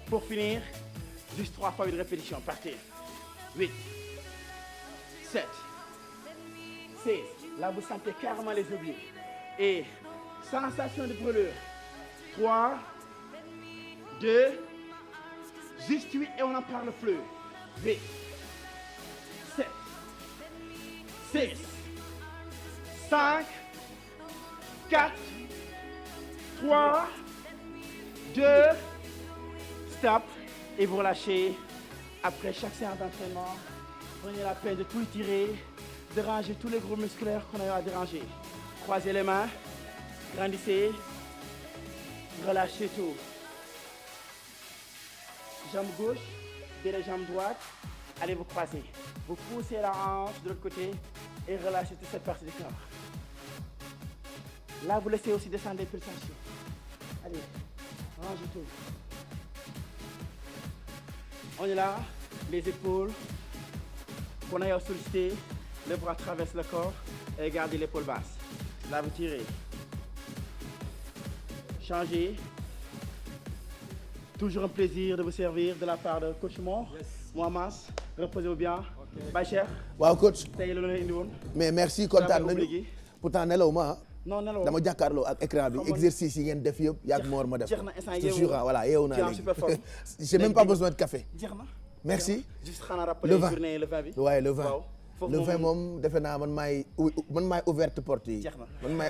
Pour finir. Juste 3 fois une répétition. Partez. 8. 7. 6. Là, vous sentez carrément les obliques. Et sensation de brûlure. 3. 2. Juste 8 et on en parle plus. 8. 7. 6. 5. 4. 3. 2. Stop. Et vous relâchez. Après chaque séance d'entraînement, prenez la peine de tout étirer, de ranger tous les groupes musculaires qu'on a à déranger. Croisez les mains, grandissez, relâchez tout. Jambe gauche, derrière jambe droite, allez vous croiser. Vous poussez la hanche de l'autre côté et relâchez toute cette partie du corps. Là, vous laissez aussi descendre les pulsations. Allez, rangez tout. On est là, les épaules, qu'on aille solliciter, les bras traversent le corps et gardez l'épaule basse. Là, vous tirez. Changez. Toujours un plaisir de vous servir de la part de coach Mo. Mohamed, reposez-vous bien. Bachir. waaw coach. tey la indi woon. mais merci kontaan nañu pourtant nelaw ma non nelaw dama jàkkaarloo ak écran bi exercice yi ngeen def yëpp yàgg Mor ma def. je te jure voilà yeewu naa léegi. j'ai même pas besoin de café. merci. juste xanaa rappeler journée le 20 bi. waaye le 20. le 20 moom defe naa man maay ouverte porte yi. man maay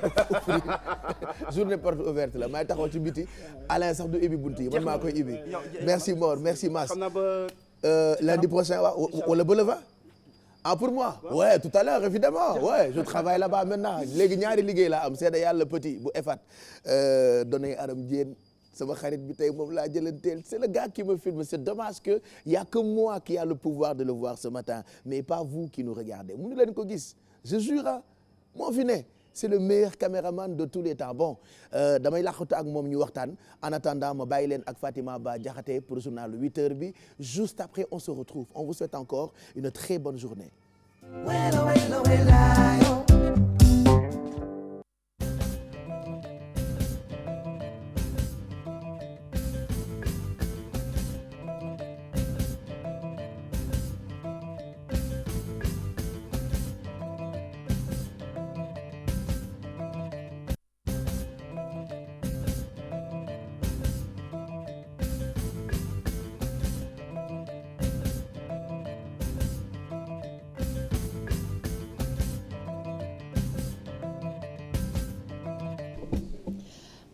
journée porte ouverte la maay taxaw ci biti. Alain sax du ibbi bunt yi man maa koy ibbi. merci Mor merci Mass. lundi prochain wala ba le 20. ah pour moi ouais tout à l'heure évidemment ouais je travaille là-bas maintenant léegi ñaari liggéey laa am seeda yàlla petit bu EFAT donné Aram Diène sama xarit bi tey moom laa jëlanteel c'est le gars qui me filme c'est dommage que y a que moi qui a le pouvoir de le voir ce matin mais pas vous qui nous regardez mënu leen ko gis je jure moo fi ne c'est le meilleur caméraman de tous les temps bon damay laqatu ak moom ñu waxtaan en attendant ma bàyyi leen ak Fatima Ba Diakhaté pour journal 8h bi juste après on se retrouve on vous souhaite encore une très bonne journée.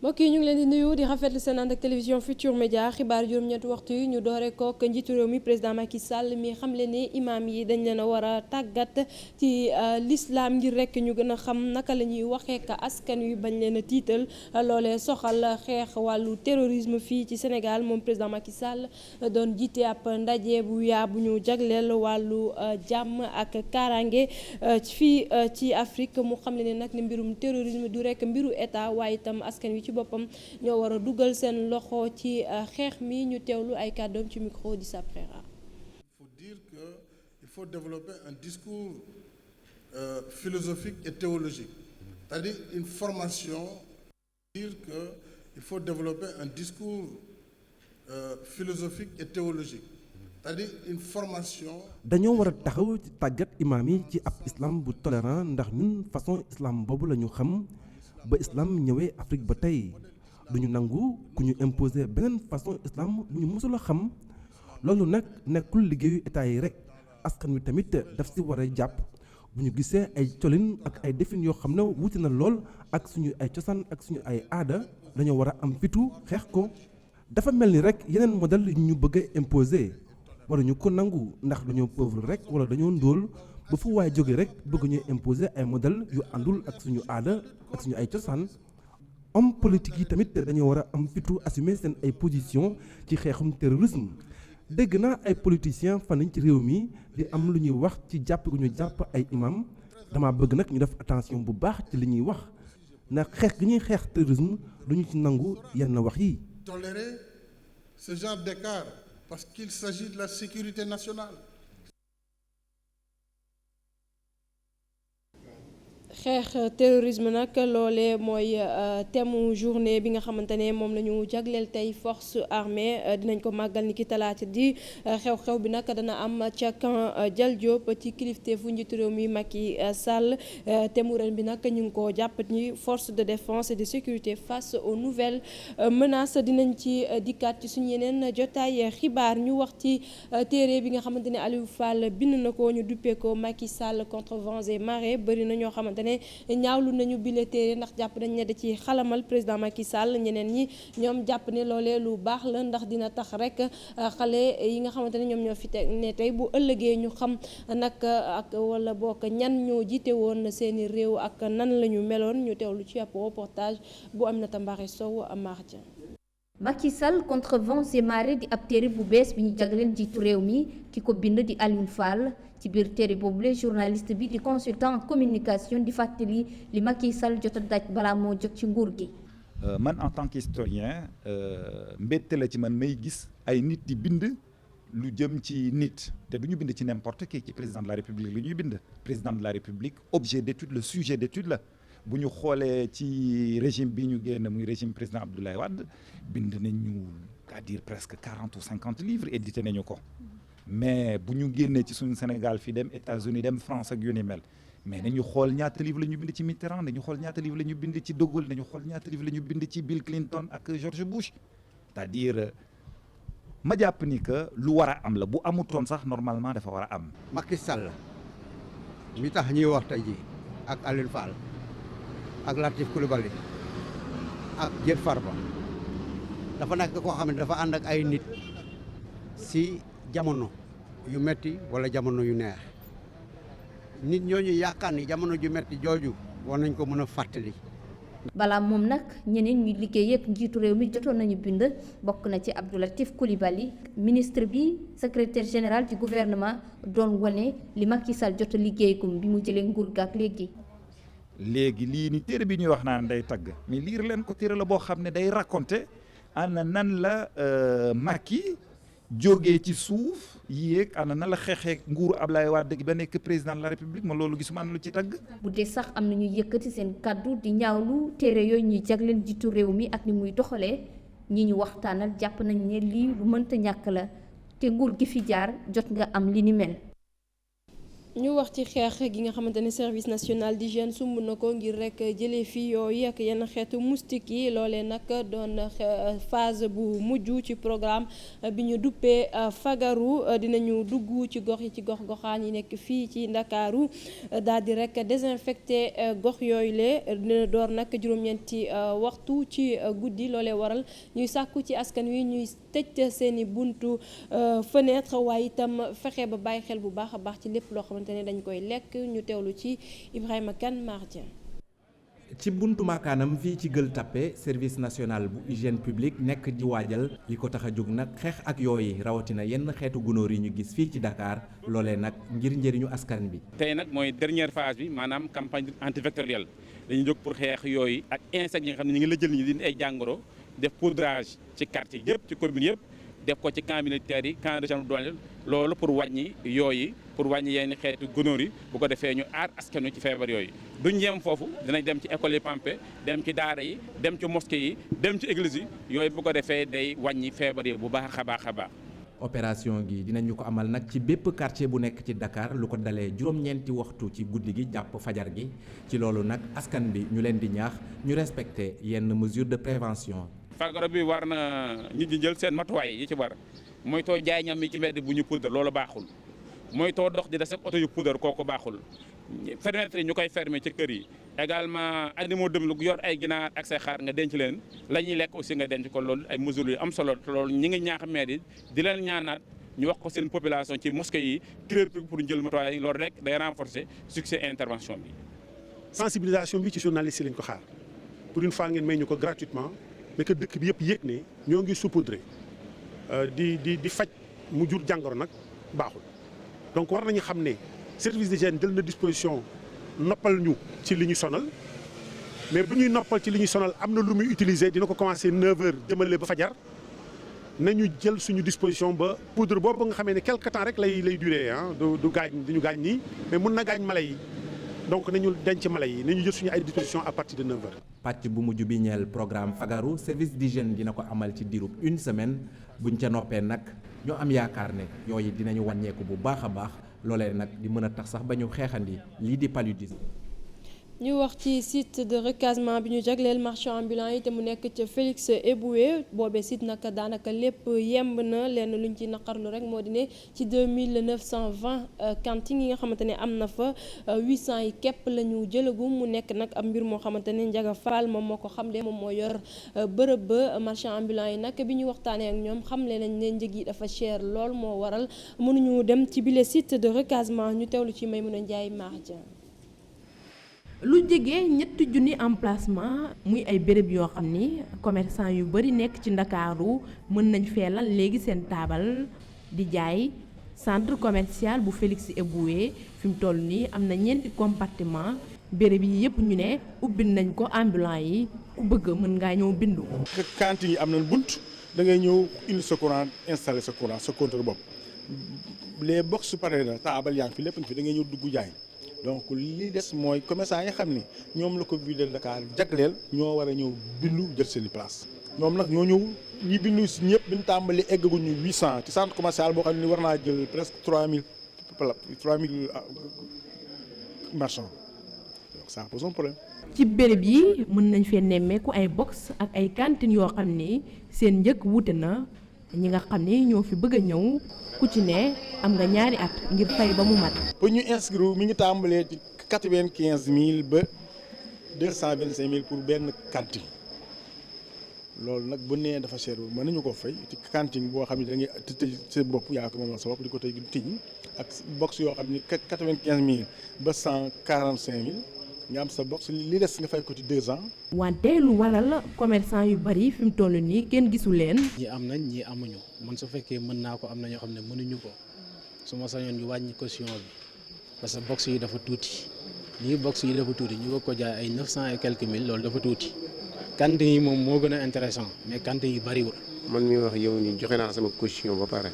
mbokk yi ñu ngi leen di nuyu di rafetlu seen ànd ak télévision Futur Média xibaar juróom-ñetti waxtu yi ñu doore kook njiitu réew mi président Macky Sall mi xam le ni imaam yi dañ leen a war a tàggat ci l'islam ngir rek ñu gën a xam naka la ñuy waxee ka askan wi bañ leen a tiital loolee soxal xeex wàllu terrorisme fii ci Sénégal moom président Macky Sall doon jiite ab ndaje bu yaa bu ñu jagleel wàllu jàmm ak kaaraange fii ci Afrique mu xam le ne nag ne mbirum terrorisme du rek mbiru état waaye itam askan wi ci boppam ñoo war a dugal seen loxo ci xeex mi ñu teewlu ay kàddoom ci micro di Saprera. Il faut dire que il faut développer un discours philosophique et théologique, c'est-à-dire une formation. Dire que il faut développer un discours philosophique et théologique, c'est-à-dire une formation. dañoo war a taxaw ci tàggat imaam yi ci ab islam bu tolérant ndax ñun façon islam boobu la ñu xam. ba islam ñëwee Afrique ba tey duñu nangu ku ñu imposer beneen façon islam bu ñu mësul a xam loolu nag nekkul liggéeyu état yi rek askan wi tamit daf si war a jàpp bu ñu gisee ay colin ak ay defin yoo xam ne wuute na lool ak suñu ay cosaan ak suñu ay aada dañoo war a am fitu xeex ko dafa mel ni rek yeneen modèle yu ñu bëgg a imposer waruñu ko nangu ndax dañoo pauvre rek wala dañoo ndóol ba fu waaye jóge rek bëgg ñuy imposer ay modèle yu àndul ak suñu aada ak suñu ay cosaan homme politique yi tamit dañoo war a am fitu assumer seen ay position ci xeexum terrorisme dégg naa ay politiciens fan ci réew mi di am lu ñuy wax ci jàpp gu ñu jàpp ay imam dama bëgg nag ñu def attention bu baax ci li ñuy wax ndax xeex gi ñuy xeex terrorisme duñu ci nangu yenn wax yi. Tolérer ce genre d'écart parce qu'il s'agit de la sécurité nationale. xeex terrorisme nag loole mooy thème journée bi nga xamante ne moom la ñu jagleel tey force armée dinañ ko màggal ni ki talaata di xew-xew bi nag dana am ca camp Dial Diop ci kilifteefu njiitu réew mi Macky Sall thème ren bi nag ñu ngi ko jàpp ni force de défense et de sécurité face aux nouvelles menaces dinañ ci dikkaat ci suñu yeneen jotaay xibaar ñu wax ci téere bi nga xamante ne Aliou Fall bind na ko ñu duppee ko Macky Sall contre vents et marées bëri na ñoo xamante ne ñaawlu nañu bile téere ndax jàpp nañ ne da ci xalamal président Macky Sall ñeneen ñi ñoom jàpp ne loolee lu baax la ndax dina tax rek xale yi nga xamante ne ñoom ñoo fi ne tey bu ëllëgee ñu xam nag ak wala bokk ñan ñoo jiite woon seeni réew ak nan la ñu meloon ñu teewlu ci ab reportage bu Aminata Mbaare Sow Mardia. Macky Sall contre vents et marées di ab téere bu bees bi ñu jagleen jiitu réew mi ki ko bind di Alioune Fall ci biir téere boobu le journaliste bi di consultant en communication di fàttali li Macky Sall jot a daj balaa moo jot ci nguur gi. man en tant qu'historien mbette la ci man may gis ay nit di bind lu jëm ci nit te du ñu bind ci n'importe qui ci président de la république lu ñuy bind président de la république objet d'étude le sujet d'étude la bu ñu xoolee ci régime bi ñu génn muy régime président Abdoulaye Wade bind nañu à dire presque 40 ou 50 livres édité nañu ko mais bu ñu génnee ci suñu Sénégal fii dem États-Unis dem France ak yu ni mel mais nañu xool ñaata livre la ñu bind ci Mitterrand nañu xool ñaata livre la ñu bind ci De Gaulle nañu xool ñaata livre la ñu bind ci Bill Clinton ak George Bush c'est-à-dire ma jàpp ni que lu war a am la bu amutoon sax normalement dafa war a am. Macky Sall mi tax ñuy wax tey jii ak Alioune Fall ak Latif Coulibaly ak Diène Farba dafa nekk koo xam ne dafa ànd ak ay nit si jamono yu metti wala jamono yu neex nit ñooñu yaakaar ni jamono ju metti jooju war nañ ko mën a fàttali. balaa moom nag ñeneen ñuy liggéey ak njiitu réew mi jotoon nañu bind bokk na ci Abdou Latif Coulibaly ministre bi secrétaire général du gouvernement doon wane li Macky Sall jot a liggéeykum bi mu jëlee nguur ga ak léegi. léegi lii ni téere bi ñuy wax naan day tagg mais liir leen ko téere la boo xam ne day raconter ana nan la Macky jógee ci suuf yéeg ana nan la xeexee nguuru Ablaye Wade ba nekk président de la république ma loolu gisuma lu ci tagg. bu dee sax am na ñuy yëkkati seen kàddu di ñaawlu téere yooyu ñuy jagleen jiitu réew mi ak ni muy doxalee ñi ñu waxtaanal jàpp nañ ne lii lu mënta ñàkk la te nguur gi fi jaar jot nga am li ni mel. ñu wax ci xeex gi nga xamante ne service national d'hygiène sumb na ko ngir rek jëlee fii yooyu ak yenn xeetu moustique yi loolee nag doon phase bu mujj ci programme bi ñu duppee fagaru dinañu dugg ci gox yi ci gox-goxaan yi nekk fii ci Ndakaaru daal di rek désinfecté gox yooyu le dina door nag juróom-ñeenti waxtu ci guddi loolee waral ñuy sàkku ci askan wi ñuy tëj seeni buntu fenêtre waaye itam fexe ba bàyyi xel bu baax a baax ci lépp loo xamante ne dañ koy lekk ñu teewlu ci Ibrahima Kane Mardia. ci buntu maakaanam fii ci Gueule Tapée service national bu hygiène publique nekk di waajal li ko tax a jóg nag xeex ak yooyu rawatina yenn xeetu gunóor yi ñu gis fii ci Dakar loolee nag ngir njëriñu askan bi. tey nag mooy dernière phase bi maanaam campagne antivectorielle dañuy jóg pour xeex yooyu ak insectes yi nga xam ne ñu ngi la jël ñu di ay jàngoro def poudrage ci quartier yëpp ci commune yëpp. def ko ci camp militaire yi camp de gendarmerie loolu pour wàññi yooyu pour wàññi yenn xeetu gunóor yi bu ko defee ñu aar askan wi ci feebar yooyu duñ yem foofu dinañ dem ci école yi Pampé dem ci daara yi dem ci mosquée yi dem ci église yi yooyu bu ko defee day wàññi feebar yi bu baax a baax a baax. opération gi dinañu ko amal nag ci bépp quartier bu nekk ci Dakar lu ko dalee juróom-ñeenti waxtu ci guddi gi jàpp fajar gi ci loolu nag askan bi ñu leen di ñaax ñu respecter yenn mesures de prévention. fagaro bi war na nit ñi jël seen matuwaay yi ci war mooy too jaay ñam yi ci mbedd bu ñu poudre loolu baaxul mooy too dox di des ak oto yu poudre kooku baaxul fenêtre yi ñu koy fermer ci kër yi également animaux dem lu yor ay ginaar ak say xaar nga denc leen la ñuy lekk aussi nga denc ko loolu ay mesures yu am solo loolu ñi ngi ñaax maire yi di leen ñaanaat ñu wax ko seen population ci mosquée yi créer pour jël matuwaay yi loolu rek day renforcer succès intervention bi. sensibilisation bi ci journaliste yi lañ ko xaar pour une fois ngeen may ñu ko gratuitement. mais que dëkk bi yëpp yëg ne ñoo ngi saupoudré di faj mu jur jàngoro nag baaxul donc war nañu xam ne service d'hygiène jël na disposition noppal ñu ci li ñu sonal mais bu ñuy noppal ci li ñu sonal am na lu muy utiliser dina ko commencer 9h jëmale ba fajar nañu jël suñu disposition ba poudre boobu nga xamee ne quelque temps rek lay durer ah du ñu gaañ nii mais mun na gaañ mala yi donc nañu denc mala yi nañu jël suñu ay dispositions à partir de 9h. pàcc bu mujj bi ñeel programme fagaru service d'hygiène dina ko amal ci diirub une semaine buñ ca noppee nag ñoo am yaakaar ne yooyu dinañu wàññeeku bu baax a baax loolee nag di mën a tax sax ba ñu xeexandi lii di paludisme. ñu wax ci site de recasement bi ñu jagleel marchand ambulant yi te mu nekk ca Félix Éboué boobee site nag daanaka lépp yemb na lenn luñ ci naqarlu rek moo di ne ci 2920 cantines yi nga xamante ne am na fa 800 yi képp la ñu jëlagum mu nekk nag ab mbir moo xamante ne Ndiaga Fall moom moo ko xamle moom moo yor bërëb ba marchand ambulant yi nag bi ñu waxtaanee ak ñoom xamle nañ ne njëg yi dafa cher lool moo waral mënuñu dem ci bile site de recasement ñu teewlu ci Maymouna Ndiaye Mardia. lu jege ñetti junni emplacement muy ay béréb yoo xam ni commerçant yu bari nekk ci ndakaaru mën nañ feelal léegi seen taabal di jaay centre commercial bu Félix Éboué fi mu toll nii am na ñeenti compartiment béréb yi yëpp ñu ne ubbil nañ ko ambulant yi ku bëgg mën ngaa ñëw bindu. cantine yi am nañ bunt da ngay ñëw indi sa courant installé sa courant sa compteur bopp les box su paree na taabal yaa ngi fi lépp ngi fi da ngay ñëw dugg jaay. donc li des mooy commerçant yi xam ni ñoom la ko ville de Dakar jagleel ñoo war a ñëw bindu jël seen i place ñoom nag ñoo ñëw ñi bindu si ñëpp bi ñu tàmbali eggaguñu 800 ci centre commercial boo xam ne war naa jël presque 3000 marchands donc ça pose un problème. ci béréb yi mën nañ fee nemmeeku ay box ak ay cantines yoo xam ni seen njëg wuute na ñi nga xam ni ñoo fi bëgg a ñëw. ku ci ne am nga ñaari at ngir fay ba mu mat. pour ñu inscrire mi ngi tàmbalee ci 95000 ba 225000 pour benn cantine loolu nag bu nee dafa cher mën nañu ko fay ci cantine boo xam ne da ngay tëj sa bopp yaa ko moom sa bopp di ko tëj ak box yoo xam ne 95000 ba 145000 nga am sa box li des nga fay ko ci 2 ans. wante lu waral commerçant yu bari fi mu toll nii kenn gisu leen. ñi am nañ ñi amuñu man su fekkee mën naa ko am na ñoo xam ne mënuñu ko su ma sañoon ñu wàññi caution bi parce que box yi dafa tuuti lii box yi dafa tuuti ñu ko jaay ay 900 et quelques mille loolu dafa tuuti. cantine yi moom moo gën a intéressant mais cantine yi bariwul. man mi wax yow nii joxe naa sama caution ba pare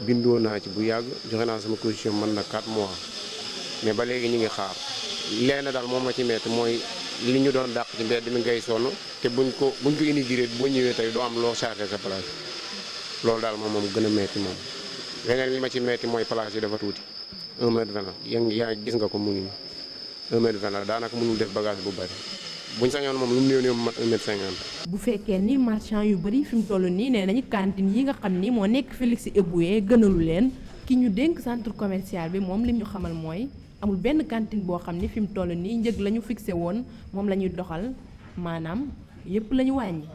bindoo naa ci bu yàgg joxe naa sama caution mën na 4 mois mais ba léegi ñu ngi xaar. lenn daal moom ma ci metti mooy li ñu doon dàq ci mbedd mi ngay sonn te buñ ko inauguré boo ñëwee tey doo am loo chargé sa place loolu daal moom gën a metti moom leneen li ma ci metti mooy place yi dafa tuuti 1 mètre 20 la yaa gis nga ko mu ngi 1 mètre 20 la daanaka mënul def bagage bu bari buñ sañoon moom lu mu néew mat 1 mètre 50. bu fekkee ni marchand yu bari fi mu toll nii nee nañu cantine yi nga xam ni moo nekk Félix Éboué gënalu leen ki ñu dénk centre commercial bi moom li ñu xamal mooy. amul benn cantine boo xam ni fi mu toll nii njëg la ñu fixé woon moom la ñuy doxal maanaam yépp la ñu wàññi.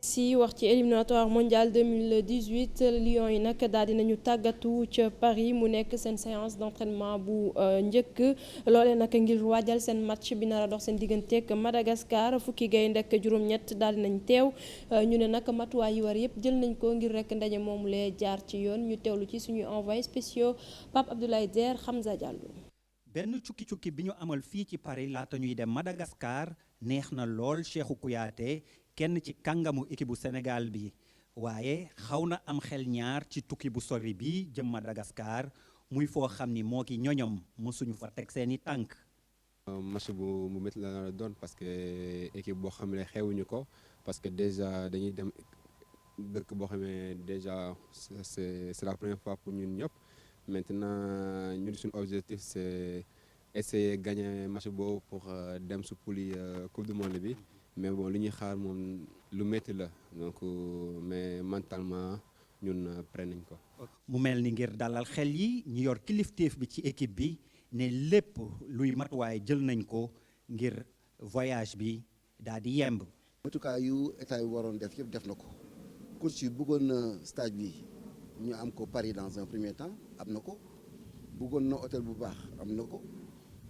si wax ci éliminatoire mondial 2018 Lions yi nag daal dinañu tàggatu ca Paris mu nekk seen séance d'entraînement bu njëkk loolee nag ngir waajal seen match bi nar a dox seen digganteeg Madagascar fukki gaynde ak juróom-ñett daal dinañ teew ñu ne nag matuwaay yi war yëpp jël nañ ko ngir rek ndaje moomu lee jaar ci yoon ñu teewlu ci suñuy envoyé spéciaux Pape Abdoulaye Der Hamza Diallo. benn cukki-cukki bi ñu amal fii ci Paris laata ñuy dem Madagascar neex na lool Cheikhou Kouyaté kenn ci kàngamu équipe bu Sénégal bi waaye xaw na am xel ñaar ci tukki bu sori bi jëm Madagascar muy foo xam ni moo ki ñoñom mosuñu fa teg seeni tànk. match bu métti la doon parce que équipe boo xam ne xewuñu ko parce que déjà dañuy dem dëkk boo xam ne déjà c'est la première fois pour ñun ñëpp maintenant ñun suñu objectif c'est essayer gagner match boobu pour dem su poule coupe du monde bi. mais bon li ñuy xaar moom lu métti la donc mais mentalement ñun pare nañ ko. mu mel ni ngir dalal xel yi ñu yor kilifteef bi ci équipe bi ne lépp luy matuwaay jël nañ ko ngir voyage bi daal di yemb. matukaay yu état yi waroon def yëpp def na ko coach yi bëggoon na stage bi ñu am ko Paris dans un premier temps am na ko bëggoon na hôtel bu baax am na ko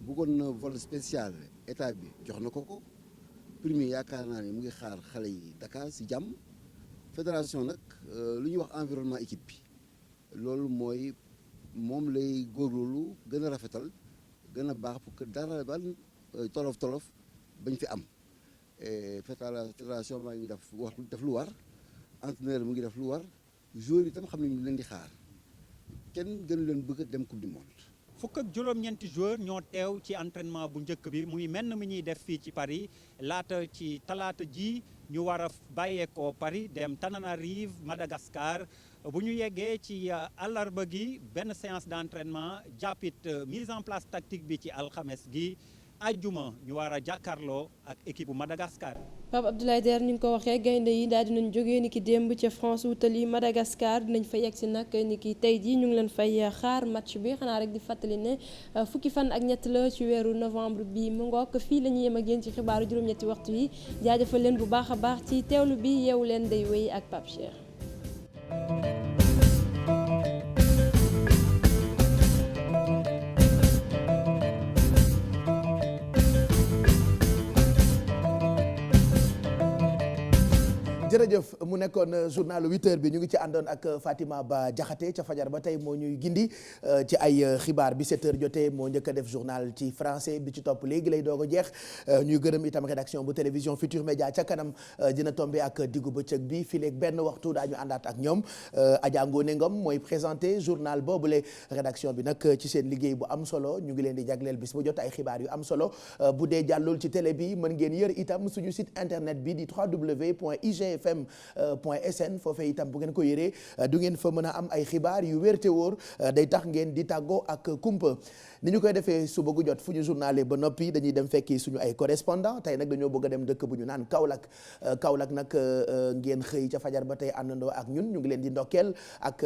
bëggoon na vol spécial état bi jox na ko. premier yaakaar naa ne mu ngi xaar xale yi Dakar ci jàmm fédération nag lu ñuy wax environnement équipe bi loolu mooy moom lay góorgóorlu gën a rafetal gën a baax pour que dara ban tolof bañ fi am fédération maa ngi def lu war entraîneur mu ngi def lu war joueur yi tam xam nañu leen di xaar kenn gënu leen bëgg dem coupe du monde. fukk ak juróom-ñeenti joueurs ñoo teew ci entraînement bu njëkk bi muy menn mi ñuy def fii ci Paris laata ci talaata ji ñu war a bàyyeekoo Paris dem Tananarive Madagascar bu ñu yeggee ci àllarba gi benn séance d'entraînement jàppit mise en place tactique bi ci alxames gi ajjuma ñu war a jàkkaarloo ak équipe bu Madagascar. Pape Abdoulaye Der ni nga ko waxee gaynde yi daal dinañ jógee ni ki démb ca France wutali Madagascar dinañ fa yegg si nag ni ki tey jii ñu ngi leen fay xaar match bi xanaa rek di fàttali ne fukki fan ak ñett la ci weeru novembre bi mu ngoog fii la ñuy yem ak yéen ci xibaaru juróom-ñetti waxtu yi jaajëfal leen bu baax a baax ci teewlu bi yeewu leen day wéy ak Pape Cheikh. jërëjëf mu nekkoon journal 8h bi ñu ngi ci àndoon ak Fatima Ba Diakhaté ca fajar ba tey moo ñuy gindi ci ay xibaar bi 7h jotee moo njëkk a def journal ci français bi ci topp léegi lay doog a jeex ñuy gërëm itam rédaction bu télévision Futur Média ca kanam dina tombé ak diggu bëccëg bi fileeg benn waxtu daañu àndaat ak ñoom Adja Ngone Ngom mooy présenté journal boobule rédaction bi nag ci seen liggéey bu am solo ñu ngi leen di jagleel bis bu jot ay xibaar yu am solo bu dee jàllul ci télé bi mën ngeen yër itam suñu site internet bi di www.igfm.sn foofee itam bu ngeen ko yëree du ngeen fa mën a am ay xibaar yu wér te wóor day tax ngeen di tàggoo ak kumpa ni ñu koy defee suba gu jot fu ñu journalé ba noppi dañuy dem fekki suñu ay correspondant tey nag dañoo bëgg a dem dëkk bu ñu naan Kaolack nag ngeen xëy ca fajar ba tey àndandoo ak ñun ñu ngi leen di ndokkeel ak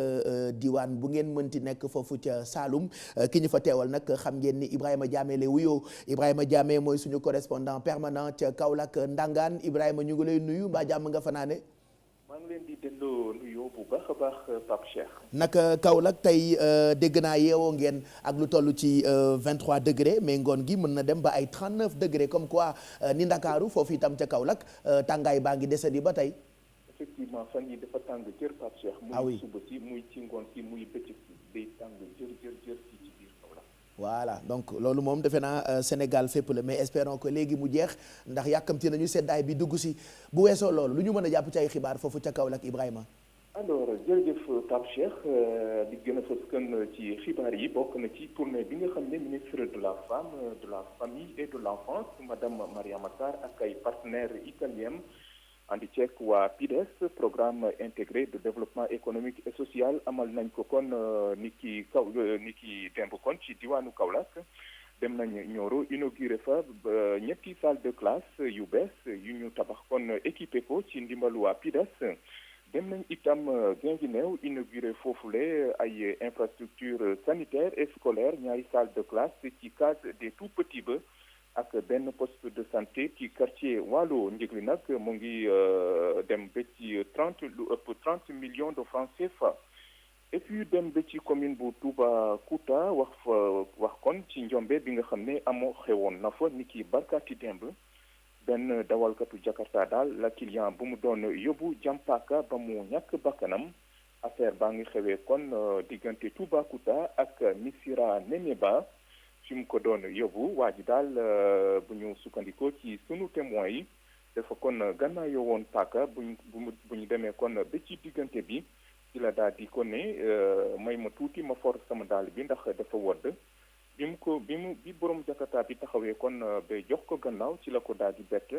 diwaan bu ngeen mënti nekk foofu ca Saloum ki ñu fa teewal nag xam ngeen ni Ibrahima Diamé lay wuyoo Ibrahima Diamé mooy suñu correspondant permanent ca Kaolack Ndangaan Ibrahima ñu ngi lay nuyu mbaa jàmm nga fanaane maa ngi leen di delloo nuyoo bu baax a baax Pape Cheikh. naka Kaolack tey dégg naa yeewoo ngeen ak lu toll ci 23 degré mais ngoon gi mën na dem ba ay 39 degré comme quoi ni Ndakaaru foofu itam ca Kaolack tàngaay baa ngi desandi ba tey. effectivement fan yi dafa tàng jër Pape Cheikh. muy suba si muy ci ngoon si muy bëccëg si day tàng jër si ci biir Kaolack. voilà donc loolu moom defe naa Sénégal fépp la mais espérons que léegi mu jeex ndax yàkkamti nañu seddaay bi dugg si bu weesoo loolu lu ñu mën a jàpp ci ay xibaar foofu ca Kaolack Ibrahima. alors jërëjëf Pape Cheikh di gën a fës kan ci xibaar yi bokk na ci tournée bi nga xam ne ministre de la femme de la famille et de l'enfance madame Mariama Sarr ak ay partenaires italiens andi ceek waa PIDES programme intégré de développement économique et social amal nañ ko kon ni ki démb kon ci diwaanu Kaolack dem nañ Nioro inauguré fa ñetti salle de classe yu bees yu ñu tabax kon équipé ko ci ndimbalu waa PIDES dem nañ itam Guinguinéo inauguré foofule ay infrastructure sanitaire et scolaire ñaari salle de classe ci case des tout petits ba ak benn poste de santé ci quartier Waalo njëgli nag mu ngi dem ba ci 30 millions de francs CFA et puis dem ba ci commune bu Toubacouta wax kon ci njombe bi nga xam ne amoo xewoon na fa ni ki barkaati démb benn dawalkatu Jakarta daal la client bu mu doon yóbbu jàmpaaka ba mu ñàkk bakkanam affaire baa ngi xewee kon diggante Toubacouta ak Missirah Néméba fi mu ko doon yóbbu waa ji daal bu ñu sukkandikoo ci sunu témoins yi dafa kon gannaayoo woon paaka bu ñu demee kon ba ci diggante bi ci la daal di ko ne may ma tuuti ma for sama daal bi ndax dafa wodd bi borom Jakarta bi taxawee kon ba jox ko gannaaw ci la ko daal di bett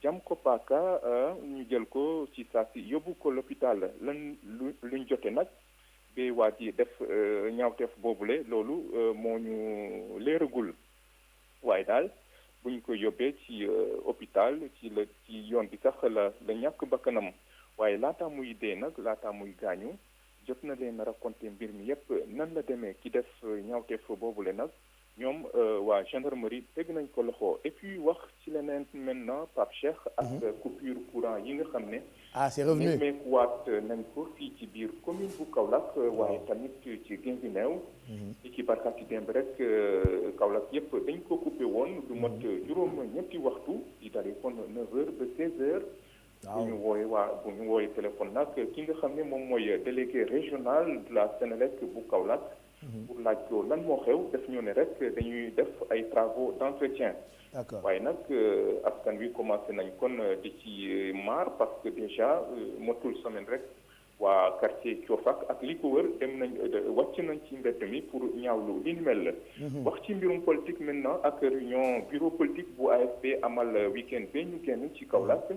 jam ko paaka ñu jël ko ci saa si yóbbu ko l'hôpital luñ jote nag ba waa ji def ñaawteef boobule loolu moo ñu leeragul waaye daal bu ñu ko yóbbee ci hôpital ci yoon bi sax la ñàkk bakkanam waaye laata muy dee nag laata muy gaañu jot na leen raconté mbir mi yépp nan la demee ki def ñaawteef boobule nag ñoom waa gendarmerie teg nañ ko loxo et puis wax ci leneen maintenant Pape Cheikh ak coupure courant yi nga xam ne c'est revenu nemmeekuwaat nañ ko fii ci biir commune bu Kaolack waaye tamit ci Guinguinéo ci barkaati démb rek Kaolack yépp dañ ko coupé woon lu mot juróom ñetti waxtu di dari kon 9h ba 16h bu ñu wooyee téléphone nag ki nga xam ne moom mooy délégué régional de la Sénélec bu Kaolack pour laaj ko lan moo xew def ñu ne rek dañuy def ay travaux d'entretien waaye nag askan wi commencé nañ kon di ci maar parce que déjà motul semaine rek waa quartier Coofak ak li ko wër dem nañ wàcc nañ ci mbedd mi pour ñaawlu li ni mel la. wax ci mbirum politique maintenant ak réunion bureau politique bu AFP amal week-end bi ñu génn ci Kaolack.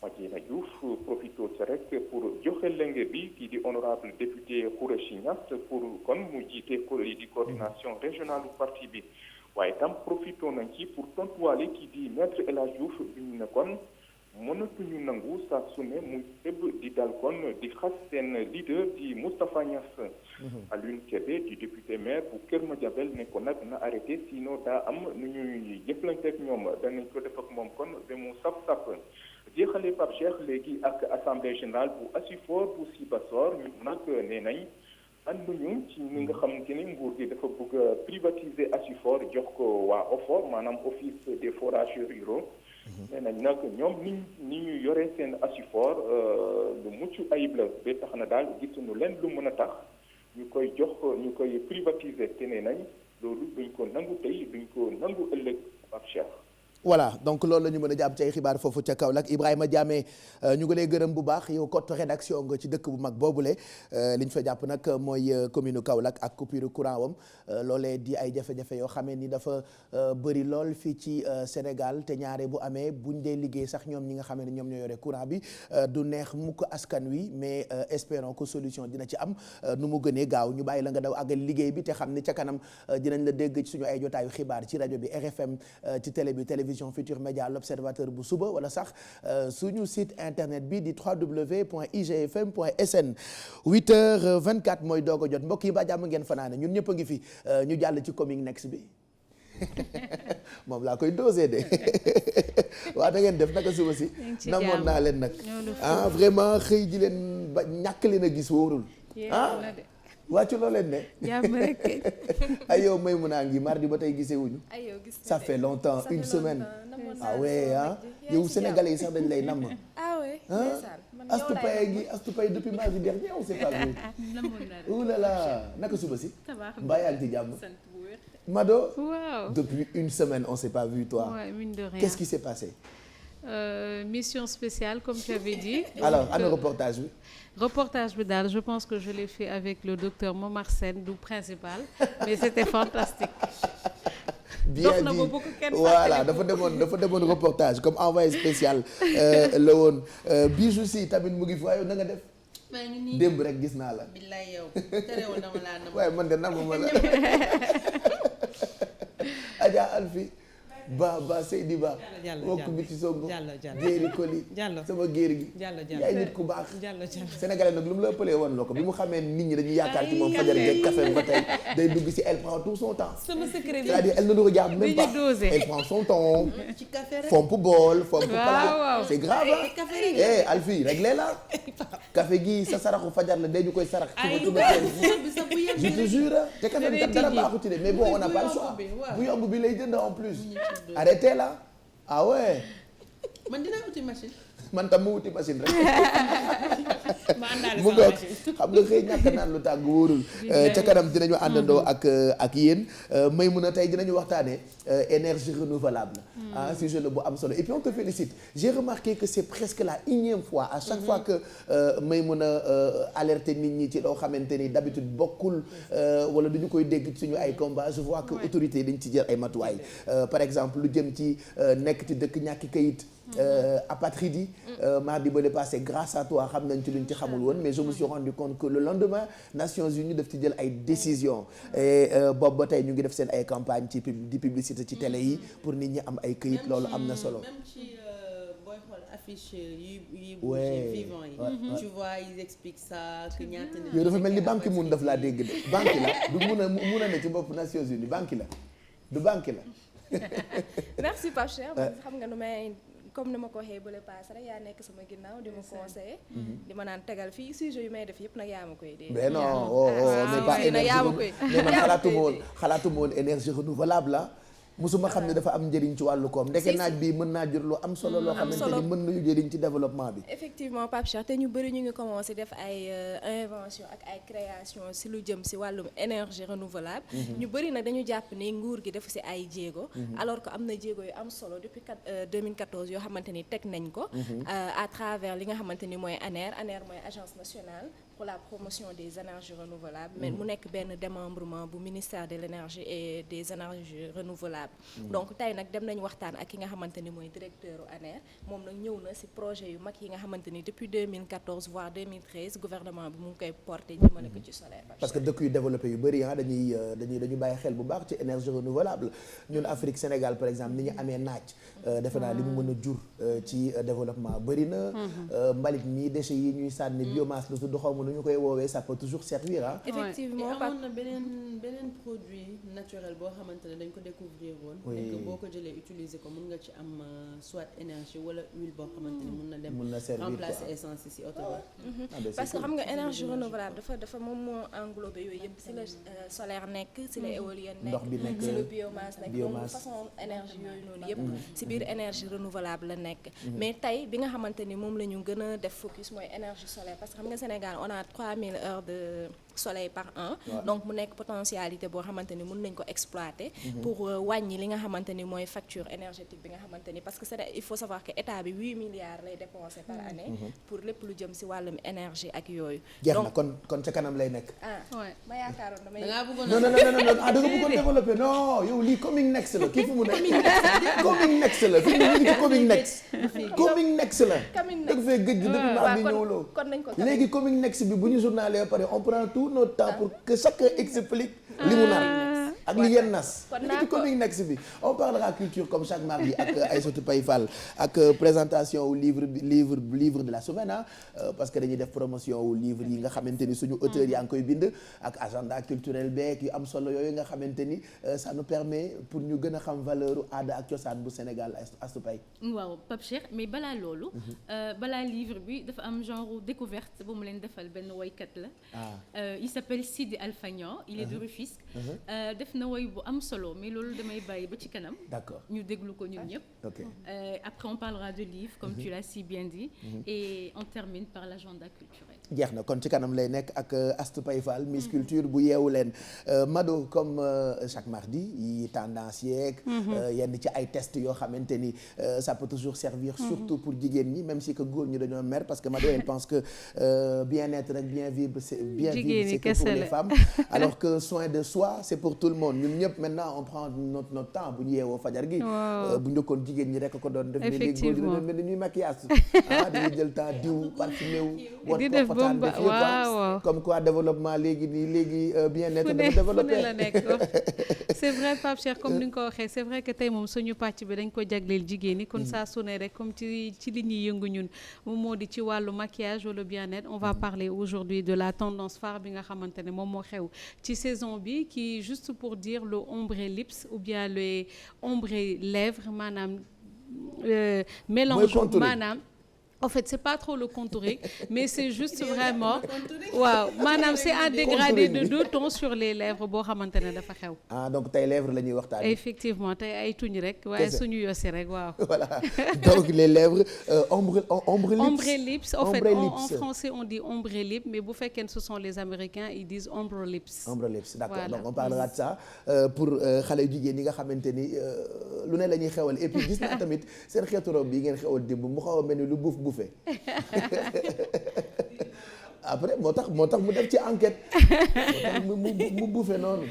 Madina Diouf profito ci rek pour joxe lenge bi kii di honorable député Khoureychi Niass pour kon mu jiite lii di coordination régionale du parti bi waaye tam profito nañ ci pour tontuwaale kii di maître El Hadj Diouf bi ñu ne kon mënatuñu nangu saa su ne mu tëb di dal kon di xas seen leader di Moustapha Niass. Alioune Kébé di député maire bu Kër Madiabel ne ko nag na arrêté sinon daa am nu ñuy jëflanteeg ñoom danañ ko def ak moom kon ba mu sap-sap. jeexale Pape Cheikh léegi ak assemblée générale bu Asifor bu Sibassor ñu nag nee nañ ànduñu ci ni nga xamante ni nguur gi dafa bëgg a privatiser Asifor jox ko waa OFOR maanaam office des forages ruraux. nee nañ nag ñoom ni ñu yore seen Asifor lu mucc ayib la ba tax na daal gisuñu leen lu mën a tax ñu koy privatiser te nee nañ loolu duñ ko nangu tey duñ ko nangu ëllëg Pape Cheikh. voilà donc loolu la ñu mën a jàpp ci ay xibaar foofu ca Kaolack Ibrahima Diamé ñu ngi lay gërëm bu baax yow cote rédaction nga ci dëkk bu mag boobule li ñu fa jàpp nag mooy commune Kaolack ak coupure courant wam loolee di ay jafe-jafe yoo xamee ni dafa bëri lool fii ci Sénégal te ñaare bu amee buñ dee liggéey sax ñoom ñi nga xamee ne ñoom ñoo yore courant bi du neex mukk askan wi mais espérons que solution dina ci am nu mu gënee gaaw ñu bàyyi la nga daw àggal liggéey bi te xam ni ca kanam dinañ la dégg ci suñu ay jotaayu xibaar ci rajo bi RFM ci télé bi télévision Futurs Médias l'Observateur bu suba wala sax suñu site internet bi di www.igfm.sn 8h24 mooy doog a jot mbokk yi ba jàmm ngeen fanaane ñun ñëpp a ngi fi ñu jàll ci coming next bi moom laa koy dosé de waaw da ngeen def naka suba si namoon naa leen nag vraiment xëy ji leen ba ñàkk leen a gis wóorul wàccu loo leen ne jàmm rek ay yow may mun naa ngi mardi ba tey gisee wuñu ça fait longtemps une semaine ah ouais yow sénégalais yi sax dañ lay namm Astou Paye depuis mardi dernier on s'est pas vu ouh là là naka suba si mbaa yaa ngi ci jàmm Mado depuis une semaine on s'est pas vu toi mine de rien qu'est-ce qui s'est passé mission spéciale comme tu avais dit. Alors ana reportage bi. Reportage bi daal je pense que je l'ai fait avec le docteur Momar Sène du principal mais c'était fantastique. bien dit voilà dafa demoon reportage comme envoyé spécial la woon Bijou si tamit mu ngi fi waaye na nga def. démb rek gis naa la. billaay yow terewul dama laa nam. waaye man de namuma la. Adja Alfi. ba Seydi Ba wokk bi ci songo jéeri koli sama géer gi yaay nit ku baax sénégalais nag lu mu la ëppalee woon loo ko bi mu xamee nit ñi dañuy yaakaar ci moom fajar geeg café ba tey day dugg si elle prend tout son temps c'est-à-dire elle ne nous regarde même pas elle prend son temps fomp bool fomp plat c'est grave Alfi réglé la café gi sa saraxu fajar la day ñu koy sarax tuba je te jure te café bi dara baaxu ci de mais bon on n'a pas le choix bu yomb bi lay jënd en plus arrêtez là ah ouais. man dinaa wuti machine. man tam mu wuti machine rek. mu ngoog xam nga xëy ñàkk naan lu tàng wóorul. ca kanam dinañu àndandoo ak yéen may mun a tey dinañu waxtaanee énergie renouvelable. sujet la bu am solo et puis on te félicite j'ai remarqué que c'est presque la énième fois à chaque fois que may mun a alerter nit ñi ci loo xamante ni d'habitude bokkul wala duñu koy dégg suñu ay combat je vois que autorités dañ ci jël ay matuwaay par exemple lu jëm ci nekk ci dëkk ñàkki kayit apatride yi mardi ba le passé grâce à toi xam nañ ci luñ ci xamul woon mais je me suis rendu compte que le lendemain Nations Unies daf ci jël ay décisions et boobu ba tey ñu ngi def seen ay campagne ci di publicité ci télé yi pour nit ñi am ay këyit loolu am na solo. même ci booy xool affiche yi bouger vivant yi. tu vois ils expliquent ça que ñaata nit. yow dafa mel ni banque mun daf laa dégg de banque la du mun a ne ci bopp Nations Unies banque la du banque la. merci Pape Cheikh xam nga nu may. comme ni ma ko waxee bële paase rek yaa nekk sama ginnaaw di ma conseiller. di ma naan tegal fii sujet yu may def yëpp nag yaa ma koy dee. mais non mais pas énergie mais man xalaatuma woon énergie renouvelable la musuma xam ne dafa am njëriñ ci wàllu koom ndeke naaj bi mën naa jur lu am solo loo xamante ni mën nañu jëriñ ci développement bi. effectivement Pape Cheikh te ñu bëri ñu ngi commencé def ay invention ak ay création si lu jëm si wàllum énergie renouvelable. ñu bëri nag dañu jàpp ni nguur gi def si ay jéego. alors que am na jéego yu am solo depuis 2014 yoo xamante ni teg nañ ko. à travers li nga xamante ni mooy ANER mooy agence nationale pour la promotion des énergies renouvelables. mais mu nekk benn démembrement bu ministère de l'énergie et des énergies renouvelables. donc tey nag dem nañ waxtaan ak ki nga xamante ni mooy directeur u ANER moom nag ñëw na si projet yu mag yi nga xamante ni depuis 2014 voire 2013 gouvernement bi mu ngi koy porté jëmale ko ci solaire. parce que dëkk yu développé yu bëri dañuy bàyyi xel bu baax ci énergie renouvelable ñun Afrique Sénégal par exemple ni ñu amee naaj. defe naa li mu mën a jur ci développement bëri na. mbalit mi déchets yi ñuy sànni biomasse lu tudd xaw ma nu ñu koy woowee ça peut toujours servir ah. effectivement amoon na beneen produit naturel boo xamante ne dañ ko découvrir woon. et que boo ko jëlee utiliser ko mun nga ci am soit énergie wala huile boo xamante ne mun na dem remplacer essence si oto bi. parce que xam nga énergie renouvelable dafa moom moo englobé yooyu yëpp si la solaire nekk si la éolienne nekk si la biomasse nekk donc façon énergie yooyu noonu yëpp si biir énergie renouvelable la nekk. mais tey bi nga xamante ni moom la ñu gën a def focus mooy énergie solaire parce que xam nga Sénégal on a 3000 heures de soleil par an. donc mu nekk potentialité boo xamante ni mun nañ ko exploiter. pour wàññi li nga xamante ni mooy facture énergétique bi nga xamante ni parce que il faut savoir que état bi 8 milliards lay dépenser par année. pour lépp lu jëm si wàllum énergie ak yooyu. jeex na kon ca kanam lay nekk. ma yaakaaroon damay. da ngaa bëggoon non da nga bëggoon développer non yow lii coming next la kii fu mu nekk. coming next la fi mu nekk coming next. coming next la. dëgg fee gëj gi depuis maa bi ñëwloo. kon nañ ko léegi coming next bi bu ñu journalé ba pare on prend tout notre temps pour que chacun explique li mu nar ak li ngeen nas ci coming next bi on parlera culture comme chaque mardi ak Aïssatou Paye Fall ak présentation wu livre de la semaine parce que dañuy def promotion wu livre yi nga xamante ni suñu auteurs yaa ngi koy bind ak agenda culturel beeg yu am solo yooyu nga xamante ni ça nous permet pour ñu gën a xam valeur aada ak cosaan bu Sénégal Astou Paye. waaw Pape Cheikh mais balaa loolu balaa livre bi dafa am genre découverte bu mu leen defal benn woykat la il s'appelle Sidi Alpha Niang il est de Rufisque def na woy bu am solo mais loolu damay bàyyi ba ci kanam. D'accord. ñu déglu ko ñun ñëpp. Ok. Après on parlera de livres comme tu l'as si bien dit. Et on termine par l'agenda culturel. jeex na kon ci kanam lay nekk ak Astou Paye Fall Miss Culture bu yeewu leen Mado comme chaque mardi yi tendance yeeg yenn ci ay tests yoo xamante ni ça peut toujours servir surtout pour jigéen ñi même si que góor ñi dañoo mer parce que Mado elle pense que bien-être ak bien vivre c'est que pour les femmes alors que soin de soi c'est pour tout le monde ñun ñëpp maintenant on prend notre temps bu ñu yeewoo fajar gi bu njëkkoon jigéen ñi rek ko doon def mais léegi góor ñi dañoo mel ni ñuy maquillage dañuy jël temps diw parfumé wu waaw comme quoi développement léegi bien-être dafa développé la nekk c'est vrai Pape Cheikh comme ni nga ko waxee c'est vrai que tey moom suñu pàcc bi dañ ko jagleel jigéen ñi kon saa su ne rek comme ci li ñuy yëngu ñun moom moo di ci wàllu maquillage wala bien-être on va parler aujourd'hui de la tendance phare bi nga xamante ne moom moo xew ci saison bi qui juste pour dire le ombre lips ou bien le ombre lèvres maanaam mélange maanaam en fait c'est pas trop le contouring mais c'est juste vraiment waaw maanaam c'est un dégradé de 2 tons sur les lèvres boo xamante ne dafa xew. Donc tey lèvres la ñuy waxtaanee. effectivement tey ay tuñ rek waaye suñu yosi rek waaw. voilà donc les lèvres ombre lips. Ombre lips en fait en français on dit ombre lips mais bu fekkee ce sont les Américains ils disent ombre lips. Ombre lips d'accord voilà. Donc on parlera de ça pour xale jigéen ñi nga xamante ni lu ne la ñuy xewal et puis gis naa tamit seen xeetu robe bi ngeen xewal démb mu xaw a mel ni lu buuf après moo tax mu def ci enquête moo tax mu buufe noonu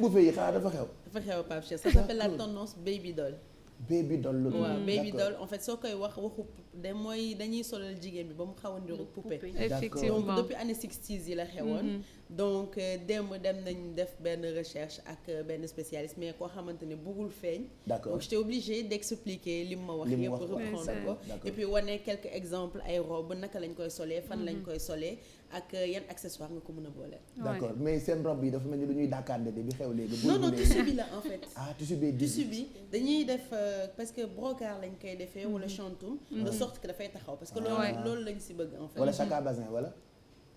buufe yi xanaa dafa xew Pape Cheikh ça s'appelle la tendance baby doll. baby doll la waaw baby doll en fait soo koy waxu mooy dañuy solal jigéen bi ba mu xaw a niru poupée. effectivement donc depuis année 60s yi la xewoon. donc dem nañ def benn recherche ak benn spécialiste mais koo xamante ne bëggul feeñ. d'accord donc j'étais obligée d'expliquer li mu ma wax yëpp reprendre ko et puis wane quelques exemples ay robe naka lañ koy solee fan lañ koy solee ak yan accessoires nga ko mën a boole. d'accord mais seen robe yi dafa mel ni lu ñuy daakaande bi xew léegi. non tissu bi la en fait. tissu bi dañuy def parce que brocart lañ koy defee wala chantoum. de sorte que dafay taxaw parce que loolu lañ si bëgg en fait. wala sac à bazin wala.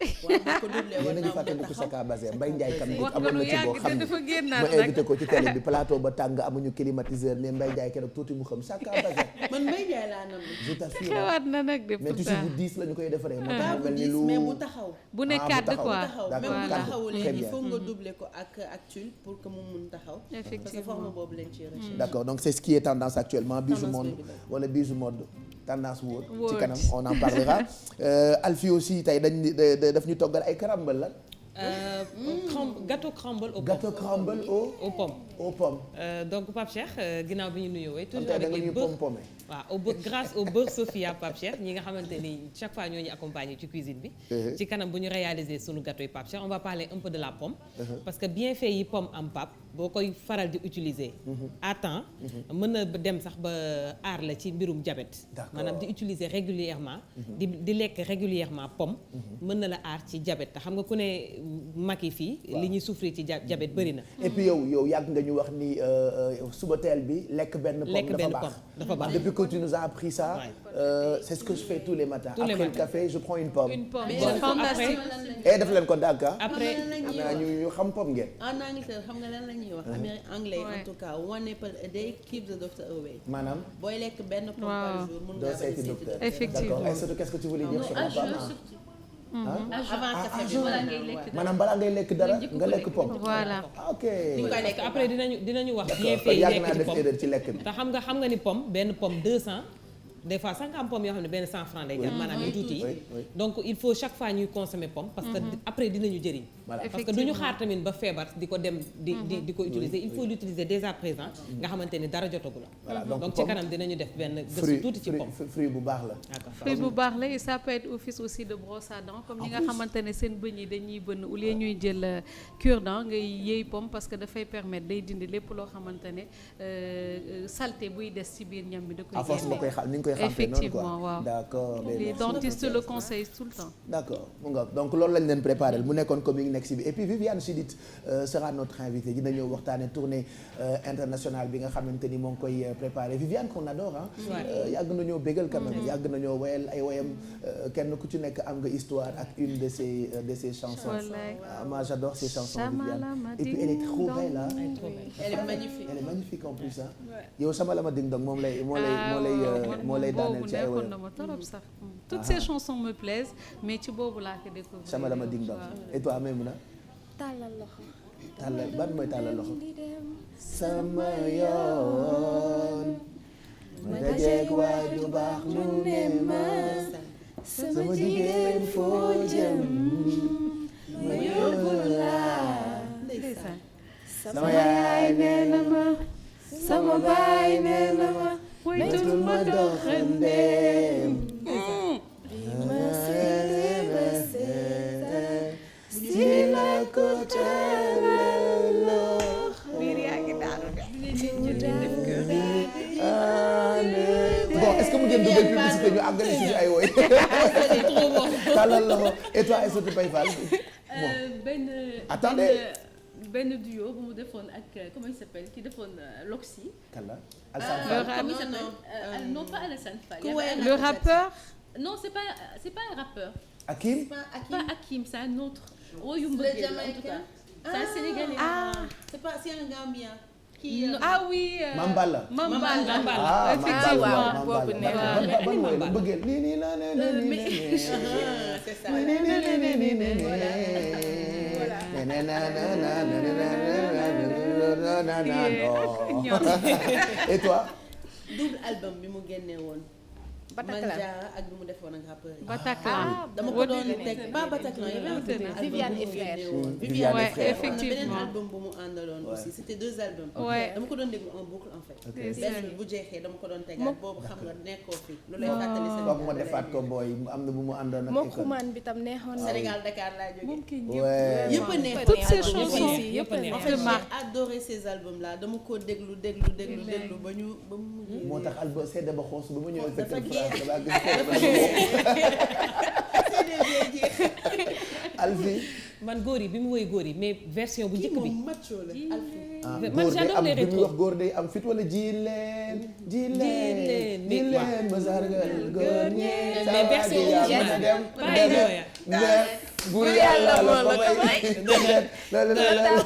yéen a ngi fàttaliku Saka Bazin Mbaye Ndiaye kam wax amoon na ci boo xam ne ma invité ko ci télé bi plateau ba tàng amuñu climatiseur mais Mbaye Ndiaye keroog tuuti mu xam Saka Bazin man Mbaye Ndiaye laa nam je t'assure xewaat na nag de mais tissu bu 10 la ñu koy defaree moo tax mu mel ni lu mais bu taxaw bu ne cadre quoi même bu taxawulee il faut nga doubler ko ak tulle pour que mu mun taxaw parce que forme boobu lañ ci recherche d'accord donc c'est ce qui est tendance actuellement bijou monde wala bijou mode tendance wóor ci kanam on en parlera Alfie aussi tey daf ñu toggal ay karambal la gâteau crumble aux pommes. Gâteau crumble aux pommes. Donc Pape Cheikh ginnaaw bi ñu nuyoo toujours avec les beurre waaw grâce au beurre Sofia Pape Cheikh ñi nga xamante ni chaque fois ñoo ñu accompagner ci cuisine bi. ci kanam bu ñu réaliser sunu gâteau yi Pape Cheikh on va parler un peu de la pomme. parce que bienfait yi pomme am Pape boo koy faral di utiliser. à temps mën na dem sax ba aar la ci mbirum diabète. maanaam di utiliser régulièrement di lekk régulièrement pomme. mën na la aar ci diabète te xam nga ku ne mag yi fii. li ñuy souffrir ci diabète bëri na. et puis yow yàgg nga ñu wax ni suba teel bi lekk benn pomme dafa baax depuis que tu nous as appris ça c'est ce que je fais tous les matins. Après le café je prends une pomme. c'est fantastique. et def leen ko d'accord. après am na ñu xam pomme ngeen. en Angleterre xam nga lan la ñuy wax. anglais en tout cas one apple a day keeps the doctor away. maanaam booy lekk benn pomme par jour mun ngaa seeti docteur. effectivement d'accord et surtout qu'est-ce que tu voulais dire sur la pomme avant café bi balaa ngay lekk maanaam balaa ngay lekk dara nga lekk pomme. voilà ok. parce que après dinañu wax bienfait yi nekk ci lekk bi. te xam nga ni pomme benn pomme 200 des fois sax nga am pomme yoo xam ne benn 100 francs lay jar maanaam yu tuuti donc il faut chaque fois ñuy consommer pomme parce que après dinañu jëriñ parce que duñu xaar tamit ba feebar di ko dem di ko utiliser il faut l'utiliser dès à présent nga xamante ni dara jotagu la donc ci kanam dinañu def benn gëstu tuuti ci pomme fruit bu baax la fruit bu baax la et ça peut être office aussi de brosse à dents comme ñi nga xamante ne seen bëñ yi dañuy bënn au lieu ñuy jël cure-dent ngay yëy pomme parce que dafay permettre day dindi lépp loo xamante ne saleté buy des ci biir ñam bi da koy génne effectivement waaw d'accord les dentistes le conseillent tout le temps. d'accord mu nga donc loolu lañ leen préparé mu nekkoon coming next bi et puis Viviane Chidid sera notre invitée dina ñëw waxtaane tournée internationale bi nga xamante ni moo ngi koy préparé Viviane qu'on adore yàgg nañoo bégal quand même yàgg nañoo woyal ay woyam kenn ku ci nekk am nga histoire ak une de ses chansons moi j'adore ces chansons Viviane et puis elle est trop belle là elle est magnifique en plus yow sama la ma ding dong moom lay daaneel ci ay woyam na ma torop sax toutes ces chansons me plaisent mais ci boobu laa ko découvrir sama la ma ding dong et toi Maimouna tàllal loxo ban mooy tàllal loxo sama yoon ma dajeeg waaju baax mu ne ma sama jigéen foo jëm ma yóbbu laa sama yaay nee na ma sama baay nee na ma waytul ma doxandeem ma seede ba seede si la ko tàllal loxo biir yaa ngi daanu de bon est-ce que mu ngeen dugal publicité ñu àggale suñu ay woy tàllal loxo et toi est-ce que tu payes Fall attendez benn duo bu mu defoon ak comment il s'appelle qui defoon Loxy. Kalla Alassane Fall. Comment il s'appelle non pas Alassane Fall. Le rappeur. Non c'est pas un rappeur. Hakim. Pas Hakim c'est un autre. Woyu mbëggeel en tout cas. C'est un Sénégalais. c'est un Gambien. Ah oui. Mambala. Mambala. Effectivement boobu ne ban mbëggeel nii la ne c'est ça. Et toi? double album bi mu génnee woon. Bataclan Manjara ak bi mu defoon ak rappeur yi. Bataclan dama ko doon teg pas Bataclan y avait Viviane et Frères. Viviane et Frères effectivement beneen album bu mu àndaloon aussi c'était deux albums. dama ko doon déglu en boucle en fait. benn bu jeexee dama ko doon tegaat boobu xam nga nekkoo fi. lu lay fàttali Sénégal comme ma defaat ko booy am na bu mu àndoon ak. Mokkumaan bi tam neexoon na. Sénégal Dakar laa jógee. yëpp a neex. toutes ces chansons yëpp a neex. En fait j'ai adoré ces albums là dama ko déglu ba mu moo tax album CD ba xoos ba mu ñëwee fekk Alfie man góor yi bi mu woy góor yi mais version bu njëkk bi man j'adore les rétro wax góor day am fit wala ji leen ma sargal góor ñee mais version originale buur yàlla la ko may.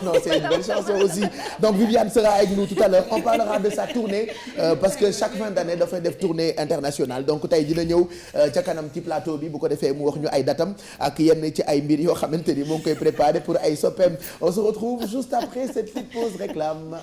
Non, c'est une belle chanson aussi. Donc Viviane sera avec nous tout à l'heure. On parlera de sa tournée parce que chaque fin d'année dafay def tournée internationale. Donc tey dina ñëw ca kanam ci plateau bi bu ko defee mu wax ñu ay datam ak yenn ci ay mbir yoo xamante ni moo ngi koy préparé pour ay soppeem. On se retrouve juste après cette petite pause réclame.